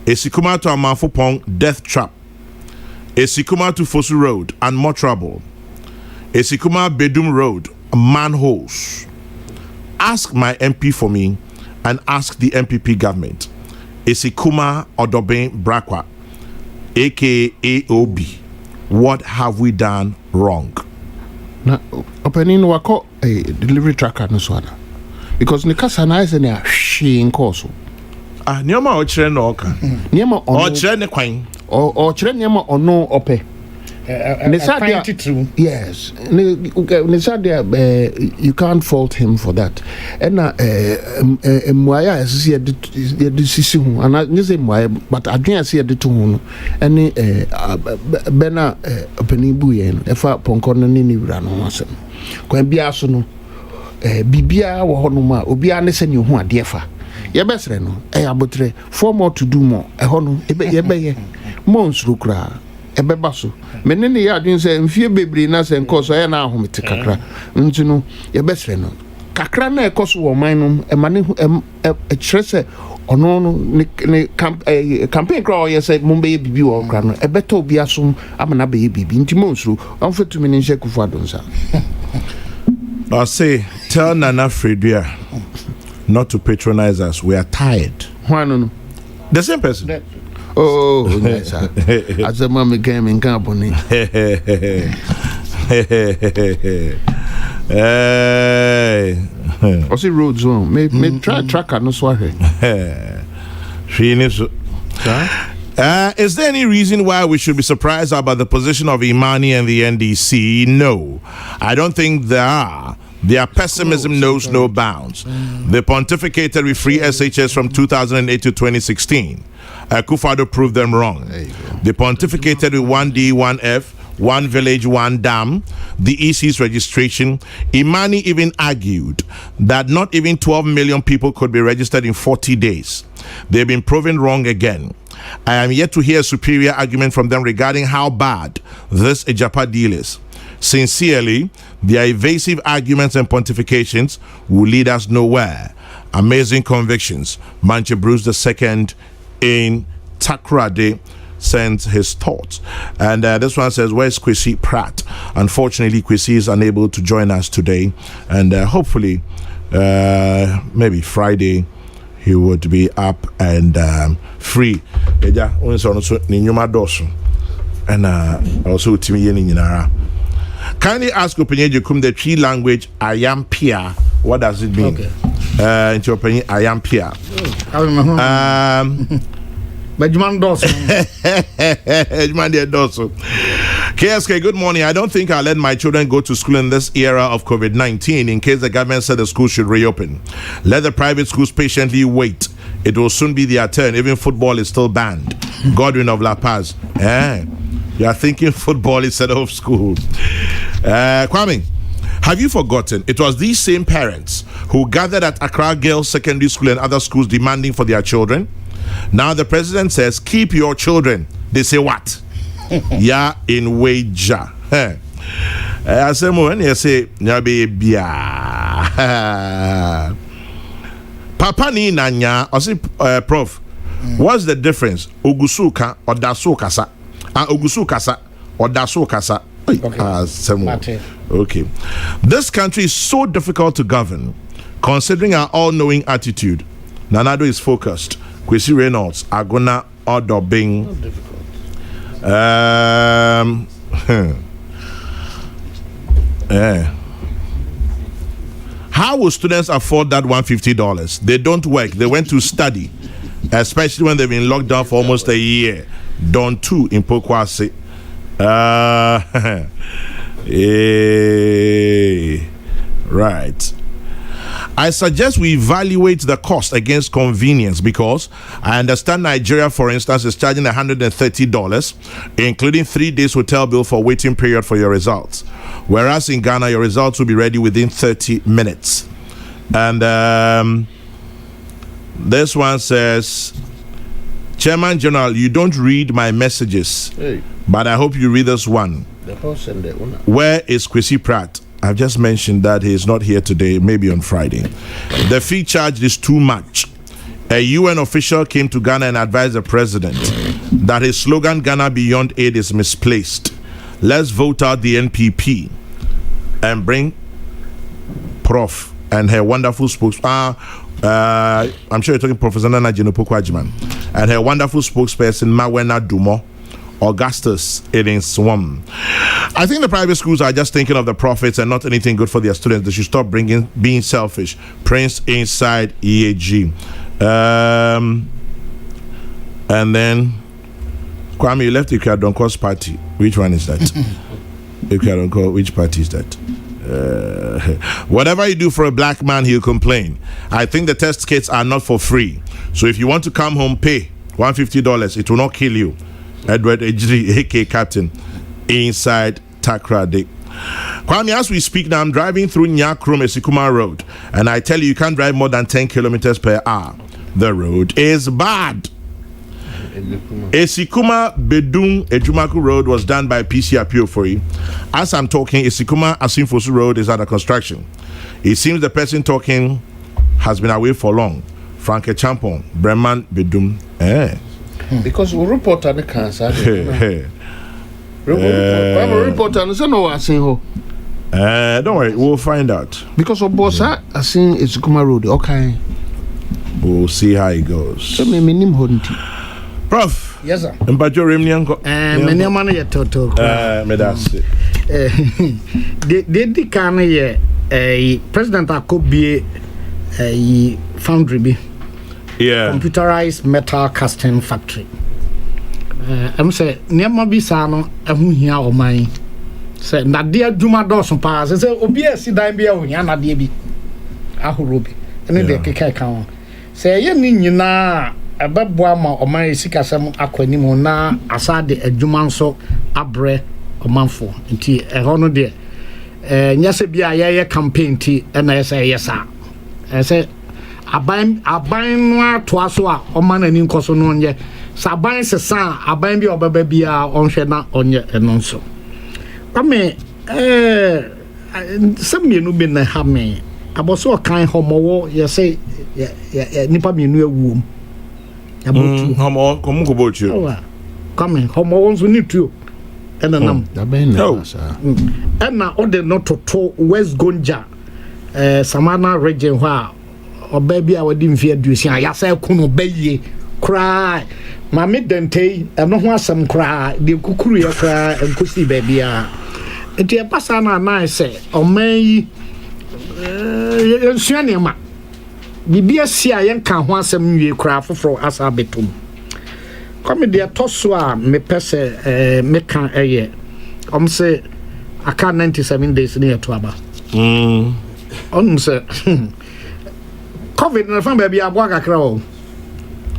Esikuma to Amanfopong, death trap. Esikuma to Fosu Road, and more trouble. Esikuma Bedum Road, manholes. Ask my MP for me and ask the MPP government. Esikuma Odobin Brakwa, aka AOB. What have we done wrong? Na opening wako delivery tracker no so ana because ni kasa na ise na hwe nkoso niema o kire no oka niema ono o kire ne kwan o kire niema ono ope yes you can't fault him for that and mwaya asisi de sisi hu ana nyese mwaya but adwen ase de to hu no ene bena opani bu ye no efa ponko no ni wura no asem kwan bia so no bibia wo hono ma obia ne se ne hu ade fa ye besre no abotre for more to do more hono ye ye monsuru kra ebeba so menene ya adwen se mfie bebri na se nkoso ya na ahomete kakra nti no ye besre no kakra na ekoso wo man no emane kire se ono no ne campaign kra ye se mumbe bibi wo kra no ebeto obi asom amana be bibi nti monsuru amfetu me nje Kufuado nsa. I say tell Nana Fredia not to patronize us. We are tired. Why no? The same person. Oh, yes, as a mommy came in company. I see road zone. May try tracker no swag. She needs. Is there any reason why we should be surprised about the position of Imani and the NDC? No, I don't think there are. Their pessimism knows no bounds. They pontificated with free SHS from 2008 to 2016. Akufo-Addo proved them wrong. They pontificated with 1D, 1F, one village, one dam, the EC's registration. Imani even argued that not even 12 million people could be registered in 40 days. They've been proven wrong again. I am yet to hear a superior argument from them regarding how bad this Ejapa deal is. Sincerely, their evasive arguments and pontifications will lead us nowhere. Amazing convictions. Manche Bruce II in Takrade sends his thoughts. And this one says, where's Kwesi Pratt? Unfortunately, Kwesi is unable to join us today. And hopefully, maybe Friday, he would be up and free. And also, Timi. Kindly ask Openyejukum the Tree language Ayampia. What does it mean? Okay. In your opinion, Ayampia. KSK, good morning. I don't think I'll let my children go to school in this era of COVID-19 in case the government said the school should reopen. Let the private schools patiently wait. It will soon be their turn. Even football is still banned. Godwin of La Paz. You are thinking football instead of school. Kwame, have you forgotten? It was these same parents who gathered at Accra Girls Secondary School and other schools demanding for their children. Now the president says, keep your children. They say what? Ya in wager. I say more when you say, Papa ni nanya, I say, Prof, what's the difference? Ogusuka or Dasukasa? Ogusukasa or Dasukasa? Okay. This country is so difficult to govern, considering our all-knowing attitude. Nanado is focused. Kwesi Reynolds, Agona Odo Bing. How will students afford that $150? They don't work. They went to study, especially when they've been locked down for almost a year. Don 2 in Pokwase. Right. I suggest we evaluate the cost against convenience, because I understand Nigeria, for instance, is charging $130, including 3 days hotel bill for waiting period for your results. Whereas in Ghana, your results will be ready within 30 minutes. And this one says, Chairman General, you don't read my messages, but I hope you read this one. Where is Kwesi Pratt? I've just mentioned that he is not here today, maybe on Friday. The fee charged is too much. A UN official came to Ghana and advised the president that his slogan, Ghana Beyond Aid, is misplaced. Let's vote out the NPP and bring Prof and her wonderful spokesperson. I'm sure you're talking Professor Nana Jinopokwajiman and her wonderful spokesperson, Mawena Dumo. Augustus Swam. I think the private schools are just thinking of the profits and not anything good for their students. They should stop being selfish. Prince inside EAG. And then Kwame, you left Ikuadonko's party. Which one is that? Ikuadonko, which party is that? Whatever you do for a black man, he'll complain. I think the test kits are not for free. So if you want to come home, pay $150. It will not kill you. Edward Ejiri, AK Captain, inside Takrade. Kwame, as we speak now, I'm driving through Nyakrum Esikuma Road, and I tell you can't drive more than 10 kilometers per hour. The road is bad. Esikuma Bedung Ejumaku Road was done by PC Appeal for you. As I'm talking, Esikuma Asinfosu Road is under construction. It seems the person talking has been away for long. Frank Champon, Breman Bedung. Because we report on the cancer. I'm a reporter, and no one saying, don't worry, we'll find out. Because of Bossa, I seen it's Kuma Road, okay. We'll see how it goes. So, me name Honti. Prof. Yes, sir. And but your Remnianko. Many money at Toto. Me that's it. They can a President Akobi a foundry be. Yeah. Computerized metal casting factory. I'm say never be sano a who here or mine. Say Nadia Juma Dawson pass. I say Obia si dime be a Yana Debi. Ahurubi. And then they kick count. Say ye na a babboama or my sikasam aquanimo na asade a jumanso abre or manfo. Inti a honor there. Nyase bia ye campaign tea and I say yes sir. I say aban no atoa so a oman ani nkoso no nye saban sesa aban bi obaba bia onhwe na onye eno nso ame samienu bi na ha me aboso kan homowo ye say nipa mienu awuom abotu homo komu ko botu come homowo nso ni tuo enanam aban na sa ena ode no toto West Gonja Samana region wha obaby a wadi mfia duosia ya sa kunu baye cry mame dentei eno ho asem cry de kukuru ya cry enkosi baby a enti e pasa na na se oman yi ensua ne ma bibia si a yen ka ho asem nwie cry foforo asa betum come de toso a me pese me kan eye se aka 97 days ne to aba say COVID na fan baby abwa kakra o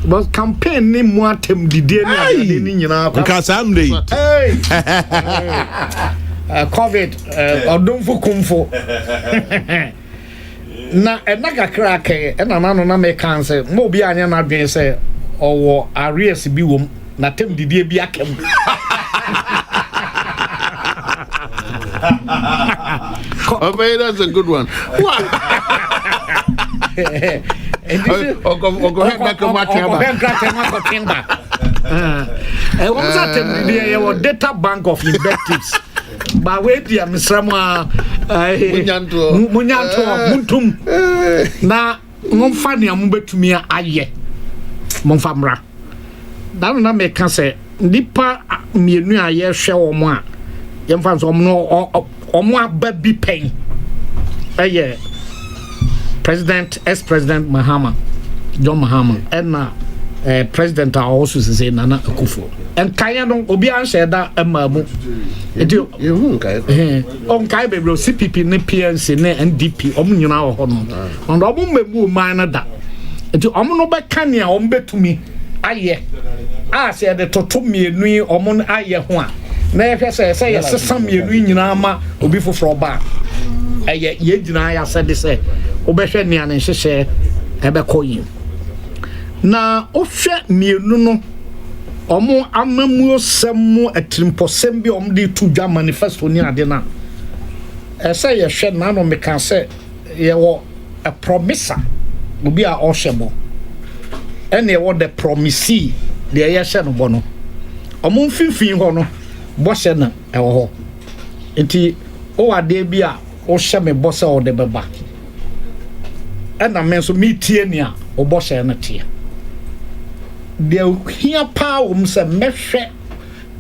but campaign ni mu atem didie ni ade ni nyina ka samde COVID odumfu kumfu na enaka kakra ke na nanu na me kan say mo bi anya na dwen say owo areas bi wom na tem didie bi akem okay, that's a good one. Data bank of invectives. But wait, dear Mr. Muntum. Na Monfani Mumbetumia aye. Monfamra. That make can say, Nipa mienu aye share or more. Yemfans or more baby pain. President, ex-president Mahama, John Mahama, and President also say Nana Akufo. And Kaya don't Obian said that Mabu. You on Kaibe, CPP, PNC, NDP, Omuna Hono. On the Omu minor that. And to Omonoba Kanya, Ombe to me, aye. I said the Totumi, Nui, Omon aye one. Never say, some you nama, Obi for bar. Aye, ye deny, I said, they say. Obehwe ni ane hyehyɛ ebekoyin na ohwe mienu no omo amamuo semu atrimposem bi omde tu dwa manifesto ni ade na ese ye hwe na no meka se ye wo a promiser obi a ohwebo ene wo the promisee de ye hye no bo no omo mfimfin ho no bo hye na ewo ho enti o ade bi a o hye me bo se o de beba and I mean so me tienia or boss and a tear. There here power say meshe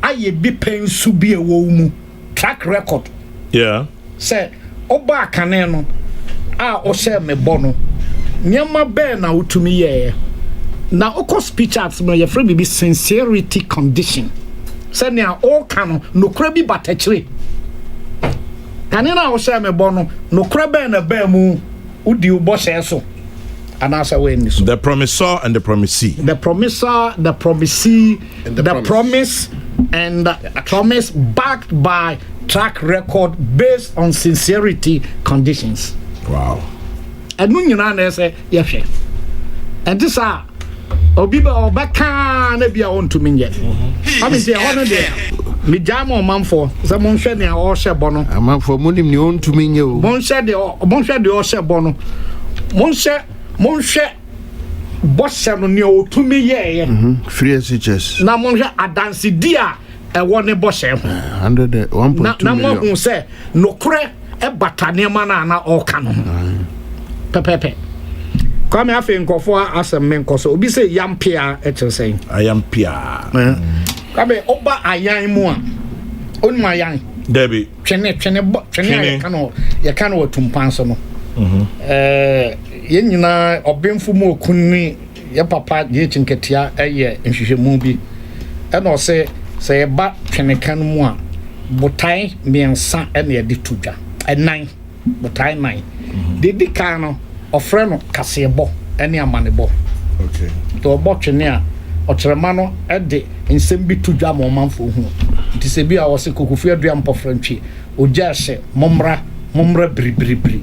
aye be paying subi a womu track record. Yeah. Say oba kaneno o share me bono. Nyama be na utumi ye. Na oko speech apps me your friend be sincerity condition. Say na all kano no krebi batachre. Kanena o share me bono no krebe na be mu Udi uboshe so anasa weni so the promisor and the promisee the promisor the promisee and the promise and the promise backed by track record based on sincerity conditions. Wow. And nu nyina na say yehwe and this are obiba obaka na bia won to me yet I mean say hono there me jamo manfo say mon hwe ne o hye bono manfo monim ne on to me nye o mon hwe de o hye bono mon hwe bossa no ne o to me ye free teachers na mon hwe adanse dia e won bossa 101.2 million na mo hu say no kure e batane ma na o ka no pepepe kwame afi nkofo asem me nkoso obi say yampia e kire say ayampia kabe oba ayan mu a onu ayan Debbie twene ya kan o tumpan so no ye nyina obemfu mu okunni ye papa ye chinketia eye nhwehwemu bi and or say ba twene mu a botai miensa and ye di tuja and 9 botai 9 de di kan no ofre no kasebo ene amanebo okay to bo twene a otrema no e de nsem bi tuja mo manfo hu nti se bi a wo se kokofu adua mpofra ntwi oja hye momra bribri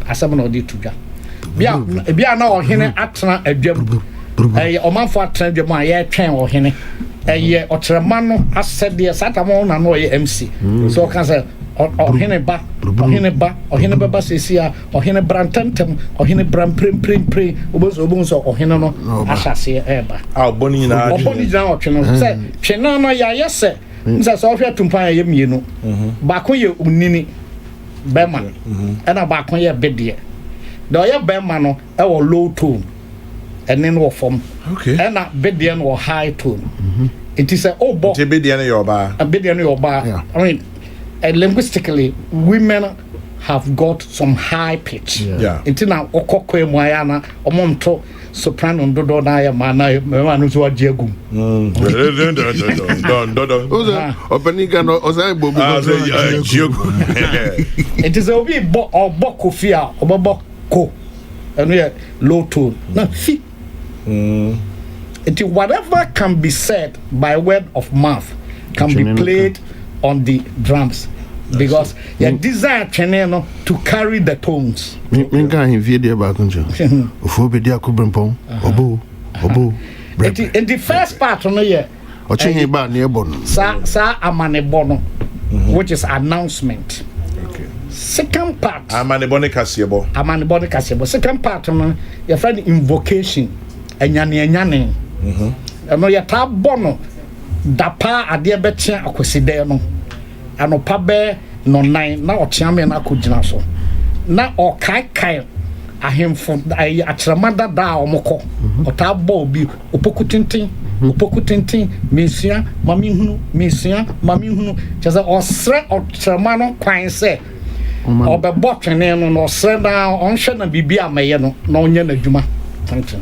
asem na odi tuja bia na ohene atena adwam o manfo atena adwam a ye twen ohene eye otrema no asede satamo na no ye MC so kan say ohene ba sesia ohene brantantem ohene bran prem oboso ohene no asase eba boni na otweno say twena no ya yese nsa so hwe tumpan ye mienu ba ko ye unini bema ena ba ko ye bedie do ye bema no e wo low tone ene no form okay ena bedie no high tone it is a obo bedie no yoba I mean linguistically women have got some high pitch it na okokwe mu aya na omomto soprano dodo na ya mana no so agiagum don openiga no ozai bobu agiagum it is a bit oboko fia oboko and we low tone na fi it whatever can be said by word of mouth can be played on the drums because you desire channel to carry the tones. Minga in video ba kunjo. Ofo be dia ko brempon. Obo. In the first part no ye. O chenye ba na ebo no. Sa amanebo no which is announcement. Okay. Second part amanebo ne kasebo. Second part no your friend invocation enyane. No ya tabono dapa ade betia akweside no anopa be no 9 na ochiame na akogina so na okaikai ahemfo atremada da omoko otabo obi opokutintin mesia mami hunu cheza osre otrema no kwan se obebo twene no osre da onhwe na bibia meye no na onye na dwuma tantan.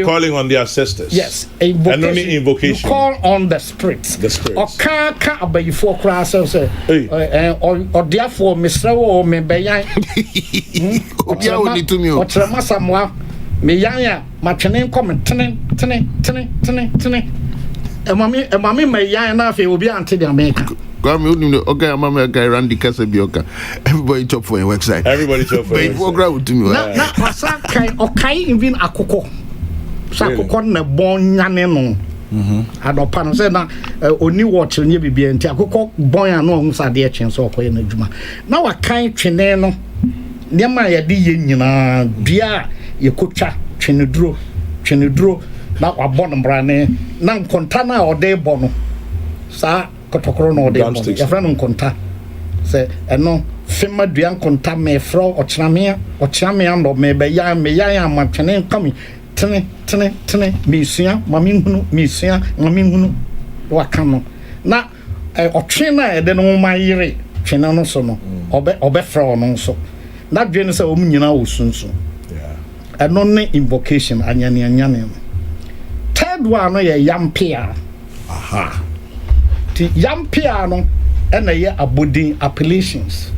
Calling on their ancestors. Yes, and only invocation. You call on the spirits. Or can't about for class or therefore, Mr. O me bayan. Or Tremasamwa, me yaya, Machanin comment, tene. And mammy may yana will be until the America. Okay, Mama guy Randy Casabioka. Everybody chop for your website. Everybody chop for your website. To me. Okay, even a cocoa. Sakoko na bon nyane no adopa no say na oni watch nye bibia nti akoko bon ya no hu sade e chen so okoye na djuma na wakan twene no nema ya de ye nyina bia ye kotwa twene duro na wabon mbrane na nkonta na ode bo no sa kotokoro no ode bo ya fra no nkonta se eno fema dua nkonta me fro ochramea ndo me be ya ma twene kami tene misia mami hunu wakano na otwe na ede no mayire twena no so no obe fra no so na dwene se om nyina osunsu eno ne invocation anyane third one no ye yampia ti yampia no ena ye abodin appellations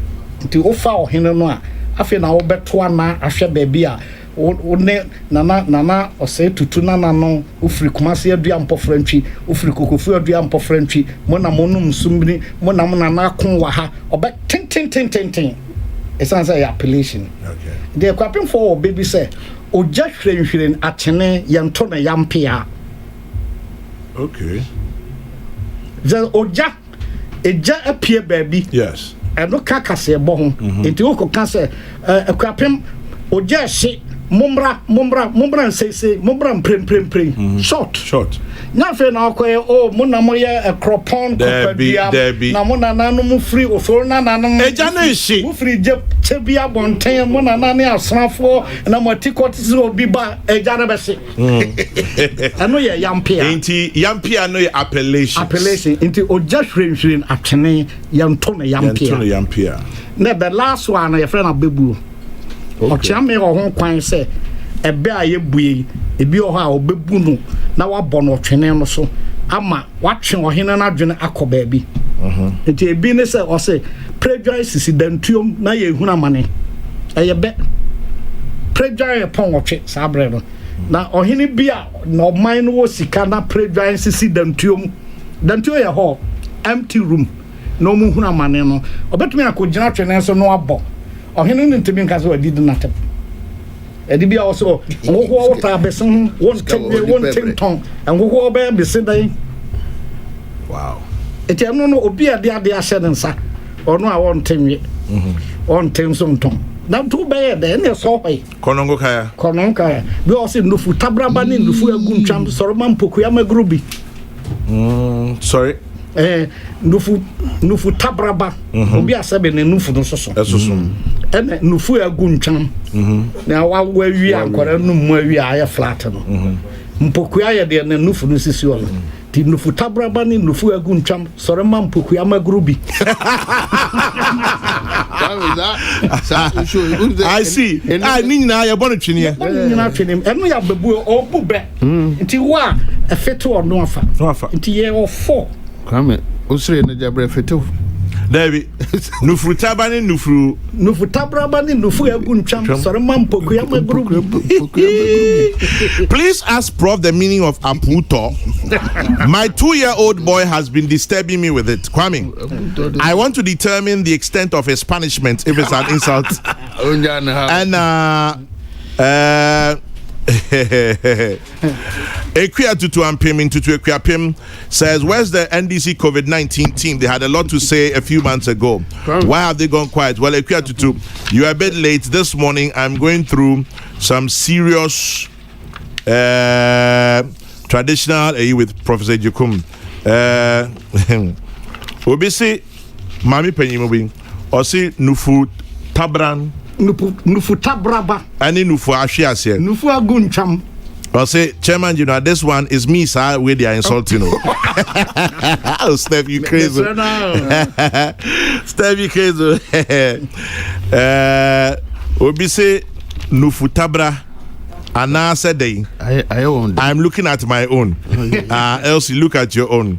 ti ofa ohene no a afi na obeto ana ahwe baabi a one nana ose tutu nana no ufiri kumase adua mpofra ntwi ufiri kokofu adua mpofra ntwi mona monum sumbini mona nana akon wa ha obe tin esansa ya appellation okay de kwapem for baby say oja hwenhwen atene yento na yampia okay ze oja eja apie baabi yes eno kakase ebo ho enti okoka say kwapem oja hye Mumbra say mumbra prem short na fe na akoye muna mo ye a cropon kopadia na muna nanu mu free oforo na nanu eja na hye mu free je bia bonten muna nanu asrafo na motikoti zero obi ba eja na be se ano ye yampia enti yampia no ye appellation enti oja hwenhwen atwene yanto na yampia na the last one your friend abebu ochame ho kwan se ebe a ye bue ebi ho a obebu no na wabọ no twene no so ama watwe ohene na adwene akọ baabi nti ebi ne se o se prejudice si dantuom na ye huna mane be prejudice pon otwe sabre no na ohene bia na oman no wo sika na prejudice si dantuom ye ho empty room no mu huna mane no obetumi akogina twene so no abo ohene no ntimi nka so adidi na tep edibia also wo ta besin won tem ton wo be besin dai wow eti eno no obi ade ahye nsa ono a won temwe on tem so ton na to be de ne so hoi konongo kaya bi o se nufu tabraba ni nufu agu ntwam soro man poku ya magrubi sorry nufu tabraba obi asebe ne nufu no soso ene nufu agu ntwam na wa wi ankora no mu awi aye flat no mpoku ya de ne nufu no sisi wala ti nufu tabraba ni nufu agu ntwam soro man poku ya magrubi I see ni na ya bonu twene eno ya bebu o bube nti wa efeto ono afa nti ye o 4 kame osire na jabre efeto David, nufu tabani nufu tabraba ni nufu agu ntwam sore mampoku ya magrubi. Please ask Prof the meaning of aputo. My 2-year-old boy has been disturbing me with it. Kwame, I want to determine the extent of his punishment if it's an insult. And Equia Tutu Ampim into Equia Pim says, where's the NDC COVID-19 team? They had a lot to say a few months ago. Why have they gone quiet? Well, Equia Tutu, you are a bit late this morning. I'm going through some serious traditional with Professor Jukum. Obisi Mami Penyimubi Osi Nufu Tabran nufu tabraba ani nufu ahwiase nufu agu ntwam I say, Chairman, you know, this one is me, sir, where they are insulting you. Oh, Steph, you crazy. Steph, you crazy. Obi say, Nufutabra, Anasa day. I'm looking at my own. Else, you look at your own.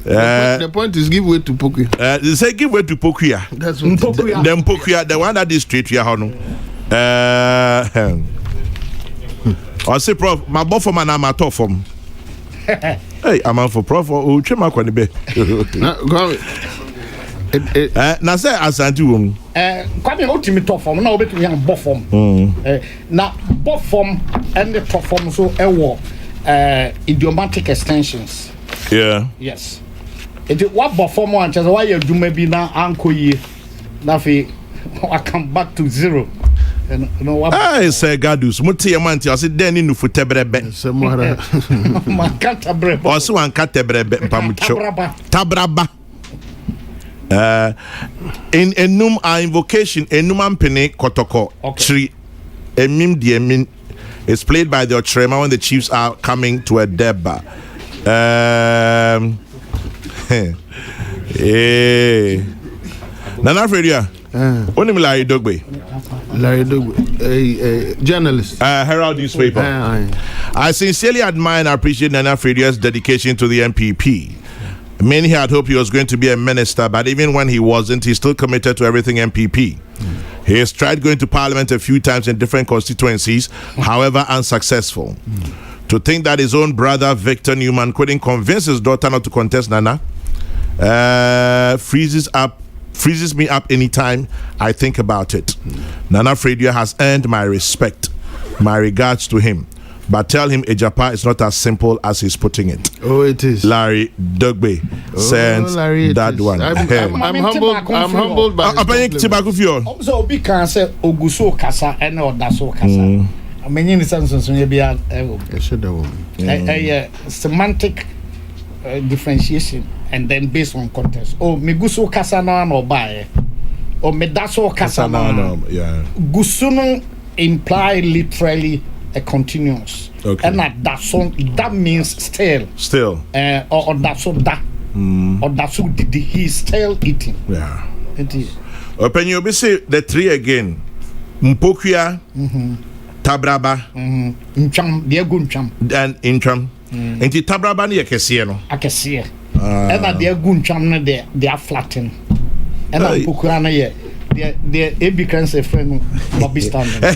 The point is give way to Pokuya. They say, give way to Pokuya. That's what Pokuya. Then Pokuya, the one that is straight here, Hono. I say, Prof, my buff for my name, my top from. Hey, I'm out for Prof. Oh, Chema Kwanibe. Na say asanti wom. Kwame ultimate top form na obetu yan buff form. Na buff form and the top form so ewo idiomatic extensions. Yeah. Yes. It what buff form one chance why you do maybe na anko ye. Na fi I come back to zero. No what I say gadus muti yamanti I say den ni nufu tebrebe. Semora. Makata brebe. O se wan katebrebe mpamucho. Tabraba. In enum invocation enum ampene kotoko tree emim die emin is played by the Otrema when the chiefs are coming to a deba. Nana Fredia. Only Larry Dogbe. Larry Dogbe, journalist. Herald newspaper. I sincerely admire and appreciate Nana Fredia's dedication to the MPP. Many had hoped he was going to be a minister, but even when he wasn't, he's still committed to everything MPP. He has tried going to parliament a few times in different constituencies, however unsuccessful. To think that his own brother, Victor Newman, couldn't convince his daughter not to contest Nana freezes me up anytime I think about it. Nana Fredia has earned my respect, my regards to him. But tell him Ejapa is not as simple as he's putting it. Oh, it is. Larry Dugbe sends that is. one. I'm humbled by his so big can say Oguso Kasa and Odaso Kasa. I mean, in some sense, maybe a semantic differentiation and then based on context. Oh, Miguso Kasa no buy. Or Medaso Kasa no. Yeah. Gusuno imply literally a continuous. Okay. And that means still. Still. Or that's so that. Or that's so did he's still eating. Yeah. It is. Open you be say the three again. Mpokuya, Tabraba, Ncham, Diaguncham. and Intram. Enti tabraba ne yekese no. Akese. Ena de aguntwam no de aflatten. Ena pokura na ye the AB cancer friend Bobby Stanley. Keep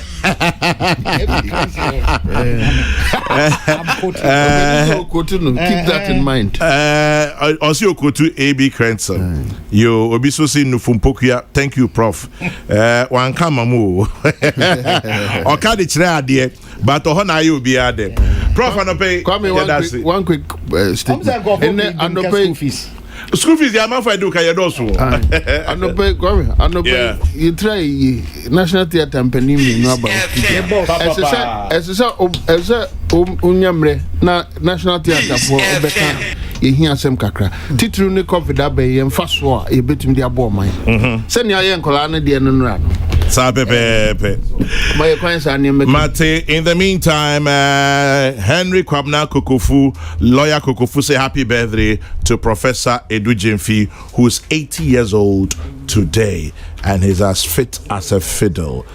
that in mind. Also, go to AB cancer. You obiso si nufumpokuya. Thank you, Prof. One kamamu. Okadi chire ade, but ohona you be ade. Prof, anope. One quick statement. Anope. School fees, the amount for do kaya dosu. Anope, you try National Theatre and Penimi no about. As unyamre na National Theatre for Obeka. You hear some kakra. Titru ne coffee that bay and fast war, a bit in the abo mine. Send your young colana the end. Mate, in the meantime, Henry Kwabna Kokrokoo, lawyer Kokrokoo, say happy birthday to Professor Edu Jemfi, who's 80 years old today, and he's as fit as a fiddle.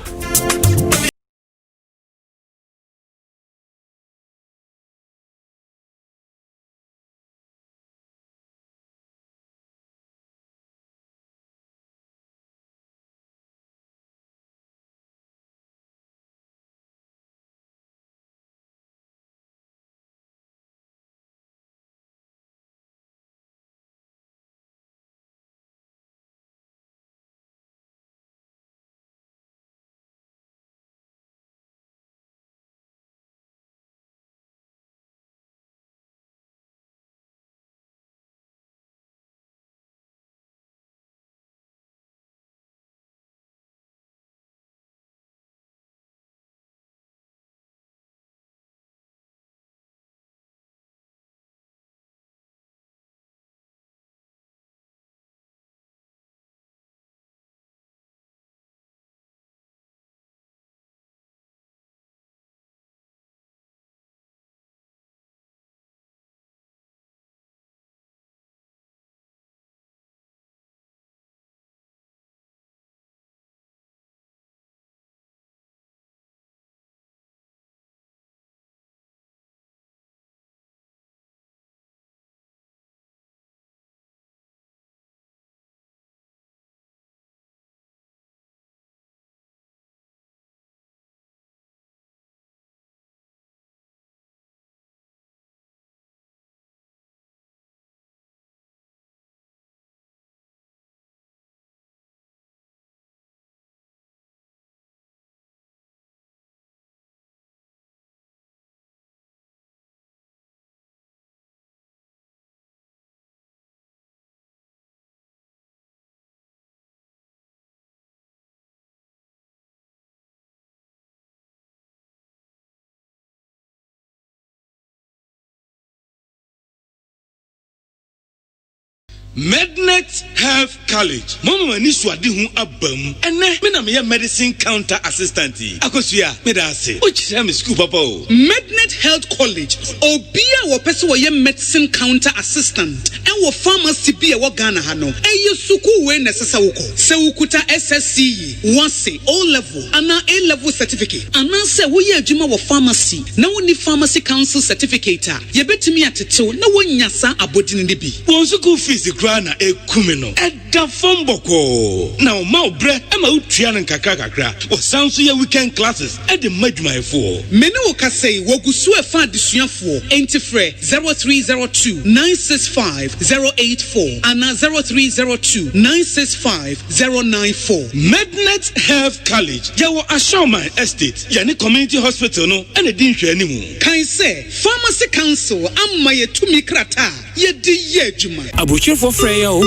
Mednet Health College. Mama ni swadi hu abam. Ene me na me medicine counter assistant. Akosua me da ase. Ochire me school papa o. Mednet Health College. Obia wo pese wo ye medicine counter assistant. En wo pharmacy bi e wo Ghana ha no. Eye suku we nesesa woko. Se wukuta SSC, wase O level, ana A level certificate. Ana se wo ye adwuma wo pharmacy. Na wo ni pharmacy council certificate a. Ye betimi atetew na wo nyasa abodin ne bi. Won school fees grana ekumino. Eda fomboko. Na o ma obre e ma utua no kakra. O sanso ye weekend classes e de madwumayfo. Meni wo kasei wo gusu e fa adesuafo. Entifre 0302 965 084 and 0302 965 094. Mednet Health College. Yawo Ashoman Estate. Yani community hospital no ene di nhwe animu. Kan say pharmacy council amma ye tumi krata ye di ye adwuma. Abuchi for Freyo.